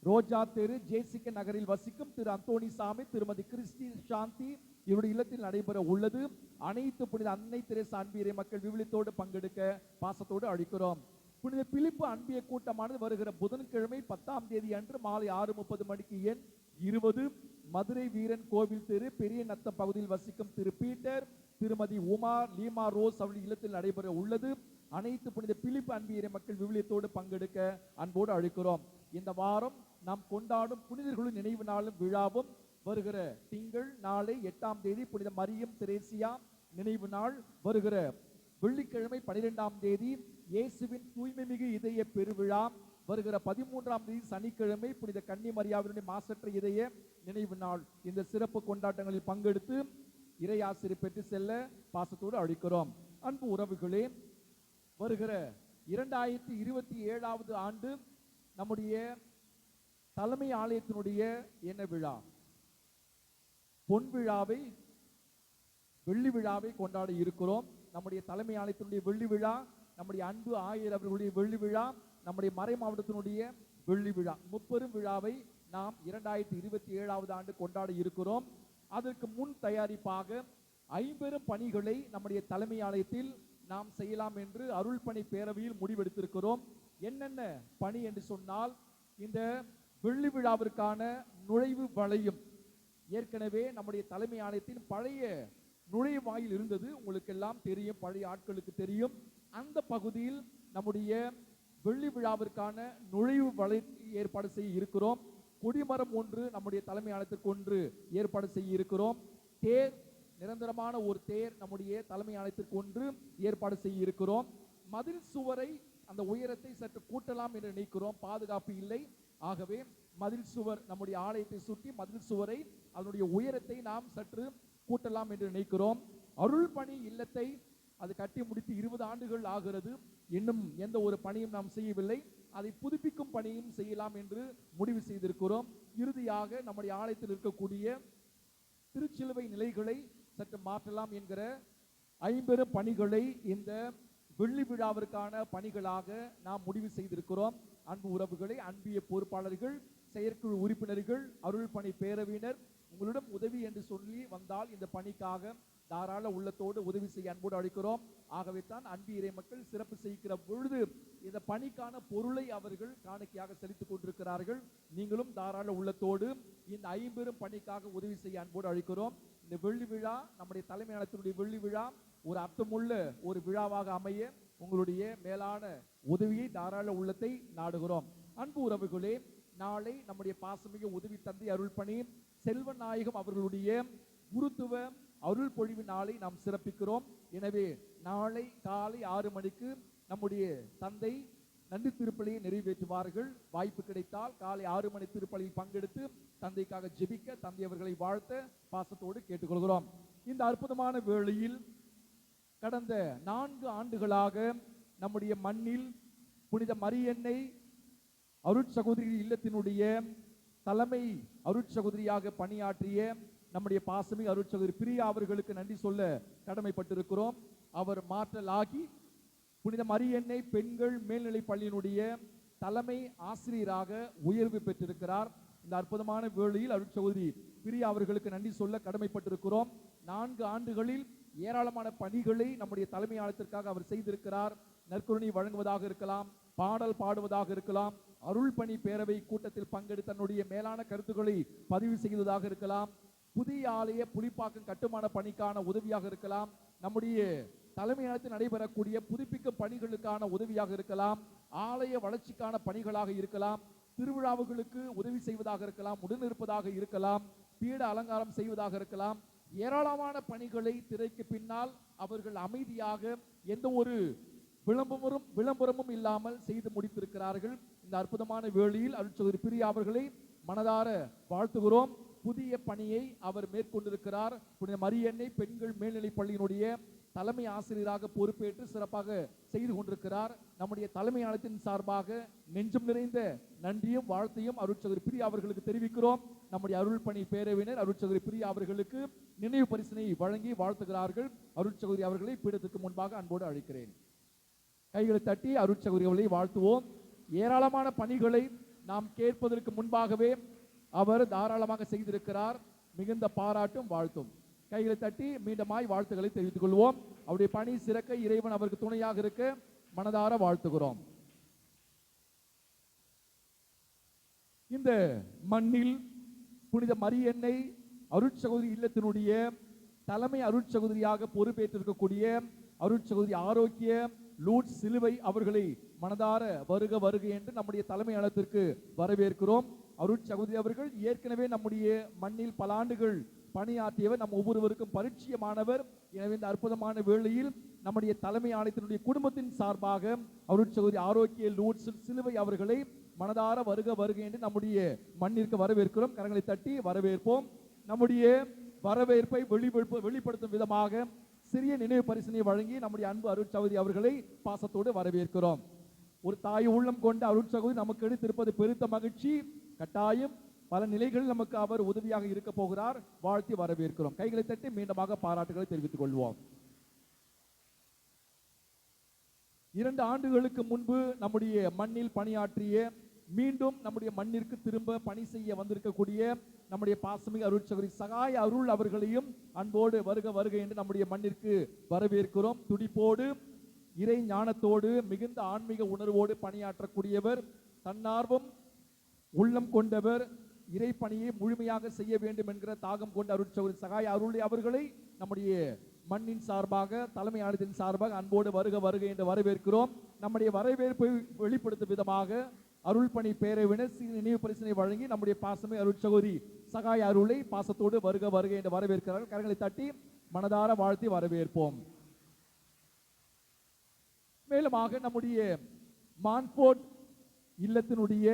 ரோஜா தெரு ஜேசிக்க நகரில் வசிக்கும் திரு அந்தோணி சாமி திருமதி கிறிஸ்டி சாந்தி இவருடைய இல்லத்தில் நடைபெற உள்ளது. அனைத்து புனித அன்னை தெரசா அன்பிய இறைமக்கள் விவிலியத்தோடு பங்கெடுக்க பாசத்தோடு அழைக்கிறோம். புனித பிலிப்பு அன்பிய கூட்டமானது வருகிற புதன்கிழமை 10ஆம் தேதி அன்று மாலை 6:30 மணிக்கு எண் 20 மதுரை வீரன் கோவில் தெரு பெரிய நத்தம் பகுதியில் வசிக்கும் திரு பீட்டர் திருமதி உமா லீமா ரோஸ் அவருடைய இல்லத்தில் நடைபெற உள்ளது. அனைத்து புனித பிலிப்பு அன்பிய இறைமக்கள் விவிலியத்தோடு பங்கெடுக்க அன்போடு அழைக்கிறோம். இந்த வாரம் நாம் கொண்டாடும் புனிதர்களின் நினைவு நாளும் விழாவும் வருகிற திங்கள் நாளை 8ஆம் தேதி புனித மரியம் தெரேசியா நினைவு நாள், வருகிற வெள்ளிக்கிழமை 12ஆம் தேதி இயேசுவின் தூய்மை மிகு இதய பெருவிழா, வருகிற 13ஆம் தேதி சனிக்கிழமை புனித கன்னி மரியாவினுடைய மாசற்ற இதய நினைவு நாள். இந்த சிறப்பு கொண்டாட்டங்களில் பங்கெடுத்து இறையாசிரி பெற்று செல்ல பாசத்தோடு அழைக்கிறோம். அன்பு உறவுகளே, வருகிற 2027வது ஆண்டு நம்முடைய தலைமை ஆலயத்தினுடைய என்ன விழா? பொன் விழாவை வெள்ளி விழாவை கொண்டாட இருக்கிறோம். நம்முடைய தலைமை ஆலயத்தினுடைய வெள்ளி விழா, நம்முடைய அன்பு ஆயர் அவர்களுடைய வெள்ளி விழா, நம்முடைய மறை மாவட்டத்தினுடைய வெள்ளி விழா, முப்பெரும் விழாவை நாம் 2027 ஆண்டு கொண்டாட இருக்கிறோம். அதற்கு முன் தயாரிப்பாக 50 பணிகளை நம்முடைய தலைமை ஆலயத்தில் நாம் செய்யலாம் என்று அருள் பணி பேரவையில் முடிவெடுத்திருக்கிறோம். என்னென்ன பணி என்று சொன்னால், இந்த வெள்ளி விழாவிற்கான நுழைவு வளையம் ஏற்கனவே நம்முடைய தலைமை ஆலயத்தின் பழைய நுழைவாயில் இருந்தது, உங்களுக்கு எல்லாம் தெரியும், பழைய ஆட்களுக்கு தெரியும். அந்த பகுதியில் நம்முடைய வெள்ளி விழாவிற்கான நுழைவு வளையத்தை ஏற்பாடு செய்ய இருக்கிறோம். கொடிமரம் ஒன்று நம்முடைய தலைமை ஆலயத்திற்கு ஒன்று ஏற்பாடு செய்ய இருக்கிறோம். தேர், நிரந்தரமான ஒரு தேர் நம்முடைய தலைமை ஆலயத்திற்கு ஒன்று ஏற்பாடு செய்ய இருக்கிறோம். மதில் சுவரை, அந்த உயரத்தை சற்று கூட்டலாம் என்று நினைக்கிறோம், பாதுகாப்பு இல்லை. ஆகவே மதில் சுவர், நம்முடைய ஆலயத்தை சுற்றி மதில் சுவரை, அதனுடைய உயரத்தை நாம் சற்று கூட்டலாம் என்று நினைக்கிறோம். அருள் பணி இல்லத்தை அது கட்டி முடித்து 20 ஆண்டுகள் ஆகிறது, இன்னும் எந்த ஒரு பணியும் நாம் செய்யவில்லை. அதை புதுப்பிக்கும் பணியும் செய்யலாம் என்று முடிவு செய்திருக்கிறோம். இறுதியாக நம்முடைய ஆலயத்தில் இருக்கக்கூடிய திருச்சிலுவை நிலைகளை சற்று மாற்றலாம் என்கிற 50 பணிகளை இந்த வெள்ளி விழாவிற்கான பணிகளாக நாம் முடிவு செய்திருக்கிறோம். அன்பு உறவுகளை, அன்பிய பொறுப்பாளர்கள், செயற்குழு உறுப்பினர்கள், அருள் பணி பேரவையினர், உங்களிடம் உதவி என்று சொல்லி வந்தால் இந்த பணிக்காக தாராள உள்ளத்தோடு உதவி செய்ய அன்போடு அழைக்கிறோம். ஆகவே தான் அன்பு இறை மக்கள் சிறப்பு செய்கிற பொழுது இந்த பணிக்கான பொருளை அவர்கள் காணிக்கையாக செலுத்திக் கொண்டிருக்கிறார்கள். நீங்களும் தாராள உள்ளத்தோடு இந்த 50 பணிக்காக உதவி செய்ய அன்போடு அழைக்கிறோம். இந்த வெள்ளி விழா, நம்முடைய தலைமை ஆலயத்தினுடைய வெள்ளி விழா ஒரு அர்த்தமுள்ள ஒரு விழாவாக அமைய உங்களுடைய மேலான உதவியை, தாராள உள்ளத்தை நாடுகிறோம். அன்பு உறவுகளே, நாளை நம்முடைய பாசமிக உதவி தந்தை அருள் பணி செல்வநாயகம் அவர்களுடைய குருத்துவ அருள் பொழிவு நாளை நாம் சிறப்பிக்கிறோம். எனவே நாளை காலை 6 மணிக்கு நம்முடைய தந்தை நன்றி திருப்பலியை நிறைவேற்றுவார்கள். வாய்ப்பு கிடைத்தால் காலை 6 மணி திருப்பலியில் பங்கெடுத்து தந்தைக்காக ஜெபிக்க, தந்தை அவர்களை வாழ்த்த பாசத்தோடு கேட்டுக்கொள்கிறோம். இந்த அற்புதமான வேளையில் கடந்த 4 ஆண்டுகளாக நம்முடைய மண்ணில் புனித மரியன்னை அருட்சகோதரி இல்லத்தினுடைய தலைமை அருட்சகோதரியாக பணியாற்றிய நம்முடைய பாசமிகு அருட்சகோதரி பிரியா அவர்களுக்கு நன்றி சொல்ல கடமைப்பட்டிருக்கிறோம். அவர் மாற்றலாகி புனித மரியன்னை பெண்கள் மேல்நிலைப் பள்ளியினுடைய தலைமை ஆசிரியராக உயர்வு பெற்றிருக்கிறார். இந்த அற்புதமான வேளையில் அருட்சகோதரி பிரியா அவர்களுக்கு நன்றி சொல்ல கடமைப்பட்டிருக்கிறோம். 4 ஆண்டுகளில் ஏராளமான பணிகளை நம்முடைய தலைமை ஆலயத்திற்காக அவர் செய்திருக்கிறார். நற்கருணை வழங்குவதாக இருக்கலாம், பாடல் பாடுவதாக இருக்கலாம், அருள் பணி பேரவை கூட்டத்தில் பங்கெடுத்து தன்னுடைய மேலான கருத்துக்களை பதிவு செய்வதாக இருக்கலாம், புதிய ஆலய புலிப்பாக்கம் கட்டுமான பணிக்கான உதவியாக இருக்கலாம், நம்முடைய தலைமை ஆலயத்தில் நடைபெறக்கூடிய புதுப்பிக்கும் பணிகளுக்கான உதவியாக இருக்கலாம், ஆலய வளர்ச்சிக்கான பணிகளாக இருக்கலாம், திருவிழாவுகளுக்கு உதவி செய்வதாக இருக்கலாம், உடனிருப்பதாக இருக்கலாம், பீட அலங்காரம் செய்வதாக இருக்கலாம். ஏராளமான பணிகளை திரைக்கு பின்னால் அவர்கள் அமைதியாக எந்த ஒரு விளம்பரமும் இல்லாமல் செய்து முடித்திருக்கிறார்கள். இந்த அற்புதமான வேளையில் அருட்சகோதரி பிரியா அவர்களை மனதார வாழ்த்துகிறோம். புதிய பணியை அவர் மேற்கொண்டிருக்கிறார். புனித மரியன்னை பெண்கள் மேல்நிலைப் பள்ளியினுடைய தலைமை ஆசிரியராக பொறுப்பேற்று சிறப்பாக செய்து கொண்டிருக்கிறார். நம்முடைய தலைமை ஆலயத்தின் சார்பாக நெஞ்சம் நிறைந்த நன்றியும் வாழ்த்தையும் அருட்சகோதரி பிரியா அவர்களுக்கு தெரிவிக்கிறோம். நம்முடைய அருள் பணி பேரவையினர் அருட்சகோதரி பிரியா அவர்களுக்கு நினைவு பரிசினை வழங்கி வாழ்த்துகிறார்கள். அருட்சகோதரி அவர்களை பீடத்துக்கு முன்பாக அன்போடு அழைக்கிறேன். கைகளை தட்டி அருட்சகோதரி அவர்களை வாழ்த்துவோம். ஏராளமான பணிகளை நாம் கேட்பதற்கு முன்பாகவே அவர் தாராளமாக செய்திருக்கிறார். மிகுந்த பாராட்டும் வாழ்த்தும். கைகளை தட்டி மீண்டுமாய் வாழ்த்துக்களை தெரிவித்துக் கொள்வோம். அவருடைய பணி சிறக்க இறைவன் அவருக்கு துணையாக இருக்க மனதார வாழ்த்துகிறோம். இந்த மண்ணில் புனித மரியன்னை அருட்சகோதரி இல்லத்தினுடைய தலைமை அருட்சகோதரியாக பொறுப்பேற்றிருக்கக்கூடிய அருட்சகோதரி ஆரோக்கிய லூர்ட்ஸ் சிலுவை அவர்களை மனதார வருக வருக என்று நம்முடைய தலைமை ஆலயத்திற்கு வரவேற்கிறோம். அருட்சகோதரி அவர்கள் ஏற்கனவே நம்முடைய மண்ணில் பல ஆண்டுகள் பணியாற்றியவர், நம் ஒவ்வொருவருக்கும் பரிச்சயமானவர். எனவே இந்த அற்புதமான வேளையில் நம்முடைய தலைமை ஆலயத்தினுடைய குடும்பத்தின் சார்பாக அருட்சகோதரி ஆரோக்கிய லூர்ட்ஸ் சிலுவை அவர்களை மனதார வருக வருக என்று நம்முடைய மண்ணிற்கு வரவேற்கிறோம். கரங்களை தட்டி வரவேற்போம். நம்முடைய வரவேற்பை வெளிப்படுத்தும் விதமாக சிறிய நினைவு பரிசினை வழங்கி நம்முடைய அன்பு அருட்சகோதரி அவர்களை பாசத்தோடு வரவேற்கிறோம். ஒரு தாய் உள்ளம் கொண்ட அருட்சகோதரி நமக்கு எடுத்திருப்பது பெருத்த மகிழ்ச்சி. கட்டாயம் பல நிலைகளில் நமக்கு அவர் உதவியாக இருக்க போகிறார். வாழ்த்தி வரவேற்கிறோம். கைகளை தட்டி மீண்டுமாக பாராட்டுகளை தெரிவித்துக் கொள்வோம். 2 ஆண்டுகளுக்கு முன்பு நம்முடைய மண்ணில் பணியாற்றிய, மீண்டும் நம்முடைய மண்ணிற்கு திரும்ப பணி செய்ய வந்திருக்கக்கூடிய நம்முடைய பாசமிகு அருட்சகோதரி சகாய அருள் அவர்களையும் அன்போடு வருக வருக என்று நம்முடைய மண்ணிற்கு வரவேற்கிறோம். துடிப்போடு, இறை ஞானத்தோடு, மிகுந்த ஆன்மீக உணர்வோடு பணியாற்றக்கூடியவர், தன்னார்வம் உள்ளம் கொண்டவர், இறை பணியை முழுமையாக செய்ய வேண்டும் என்கிற தாகம் கொண்ட அருட்சகோதரி சகாய அருள் அவர்களை நம்முடைய மண்ணின் சார்பாக, தலைமை ஆணையத்தின் சார்பாக அன்போடு வருக வருக என்று வரவேற்கிறோம். நம்முடைய வரவேற்பை வெளிப்படுத்தும் விதமாக அருள் பணி பேரவையினர் நினைவு பரிசினை வழங்கி நம்முடைய பாசமை அருட்சகோதரி சகாய அருளை பாசத்தோடு வருக வருக என்று வரவேற்கிறார்கள். கரங்களை தட்டி மனதார வாழ்த்தி வரவேற்போம். மேலுமாக நம்முடைய மான்ஃபோர்ட் இல்லத்தினுடைய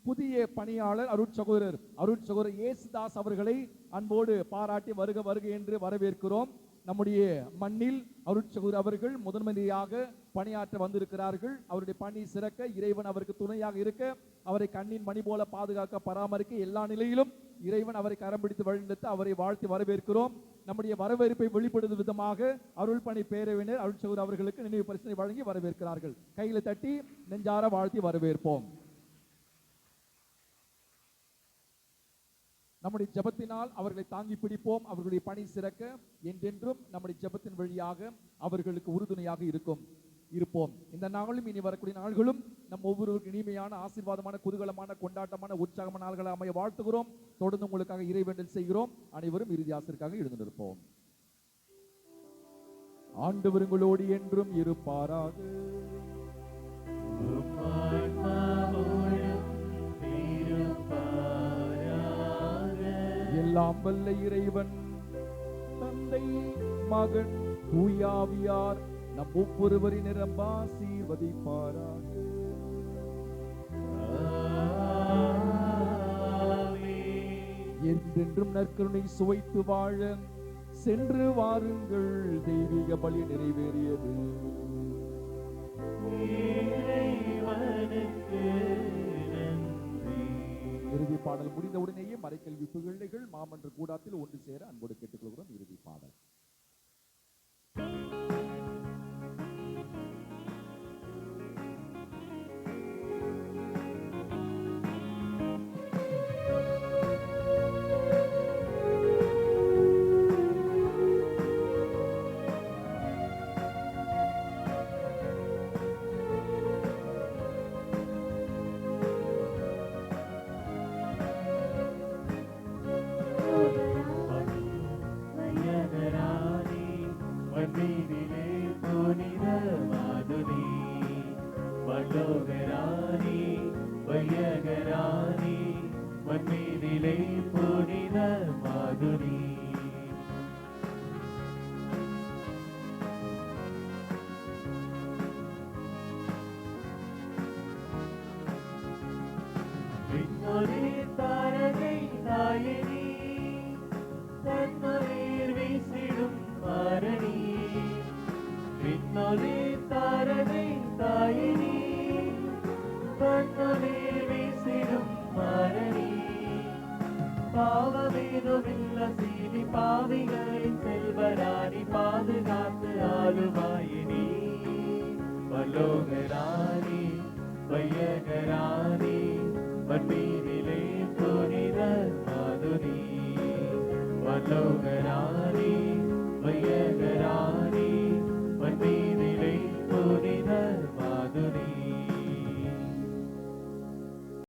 புதிய பணியாளர் அருட்சகோதரர் இயேசுதாஸ் அவர்களை அன்போடு பாராட்டி வருக வருக என்று வரவேற்கிறோம். நம்முடைய மண்ணில் அருட்சகோதரர் அவர்கள் முதன்மையாக பணியாற்ற வந்திருக்கிறார்கள். அவருடைய பணி சிறக்க, இறைவன் அவருக்கு துணையாக இருக்க, அவரை கண்ணின் மணி போல பாதுகாக்க, பராமரிக்க, எல்லா நிலையிலும் இறைவன் அவரை கரம் பிடித்து வழிநடத்த அவரை வாழ்த்தி வரவேற்கிறோம். நம்முடைய வரவேற்பை வெளிப்படுத்தும் விதமாக அருள் பணி பேரவையினர் அருட்சகோதரர் அவர்களுக்கு நினைவு பரிசினை வழங்கி வரவேற்கிறார்கள். கைகளை தட்டி நெஞ்சார வாழ்த்தி வரவேற்போம். நம்முடைய ஜெபத்தினால் அவர்களை தாங்கி பிடிப்போம். அவர்களுடைய பணி சிறக்க என்றென்றும் நம்முடைய ஜெபத்தின் வழியாக அவர்களுக்கு உறுதுணையாக இருப்போம். இந்த நாளும் இனி வரக்கூடிய நாள்களும் நம் ஒவ்வொருவருக்கும் இனிமையான, ஆசீர்வாதமான, குதூகலமான, கொண்டாட்டமான, உற்சாகமான நாள்களை அமைய வாழ்த்துகிறோம். தொடர்ந்து உங்களுக்காக இறைவேண்டல் செய்கிறோம். அனைவரும் இறுதி ஆசிரியருக்காக எழுந்து நிற்போம். ஆண்டவர் உங்களோடு என்றும் இருப்பாராக. எல்லாம் வல்ல இறைவன் தந்தை, மகன், தூயாவியார் நம் ஒவ்வொருவரின் நிரம்ப ஆசீர்வதிப்பாராக. என்றென்றும் நற்கருணை சுவைத்து வாழ சென்று வாருங்கள். தெய்வீக பலி நிறைவேறியது. இறுதி பாடல் முடிந்த உடனேயே மறைக்கல்வி பிள்ளைகள் மாமன்ற கூடத்தில் ஒன்று சேர அன்போடு கேட்டுக்கொள்கிறோம். இறுதி பாடல். பாவிகளின் செல்வராணி பாதுகாத்து ஆளுமாயினி வல்லோகராணி வையகராணி மண்ணீரிலே புனித மாதுரி வல்லோகராணி